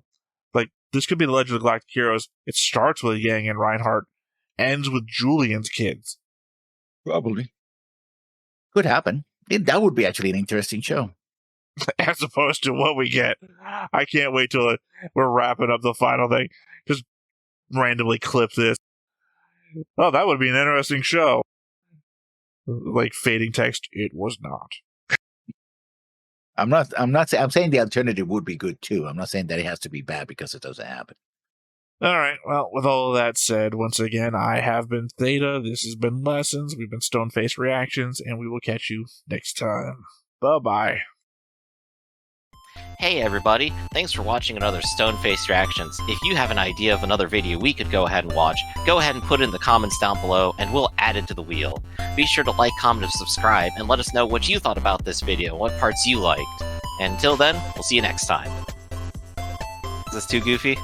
like, this could be the Legend of the Galactic Heroes. It starts with Yang and Reinhardt, ends with Julian's kids. Probably. Could happen. That would be actually an interesting show. As opposed to what we get. I can't wait till we're wrapping up the final thing. Just randomly clip this. Oh, that would be an interesting show. Like fading text, it was not. I'm saying the alternative would be good too. I'm not saying that it has to be bad because it doesn't happen. All right. Well, with all of that said, once again, I have been Theta. This has been Lessons. We've been Stoneface Reactions, and we will catch you next time. Bye-bye. Hey everybody, thanks for watching another Stoneface Reactions. If you have an idea of another video we could go ahead and watch, go ahead and put it in the comments down below and we'll add it to the wheel. Be sure to like, comment, and subscribe, and let us know what you thought about this video and what parts you liked. And until then, we'll see you next time. Is this too goofy?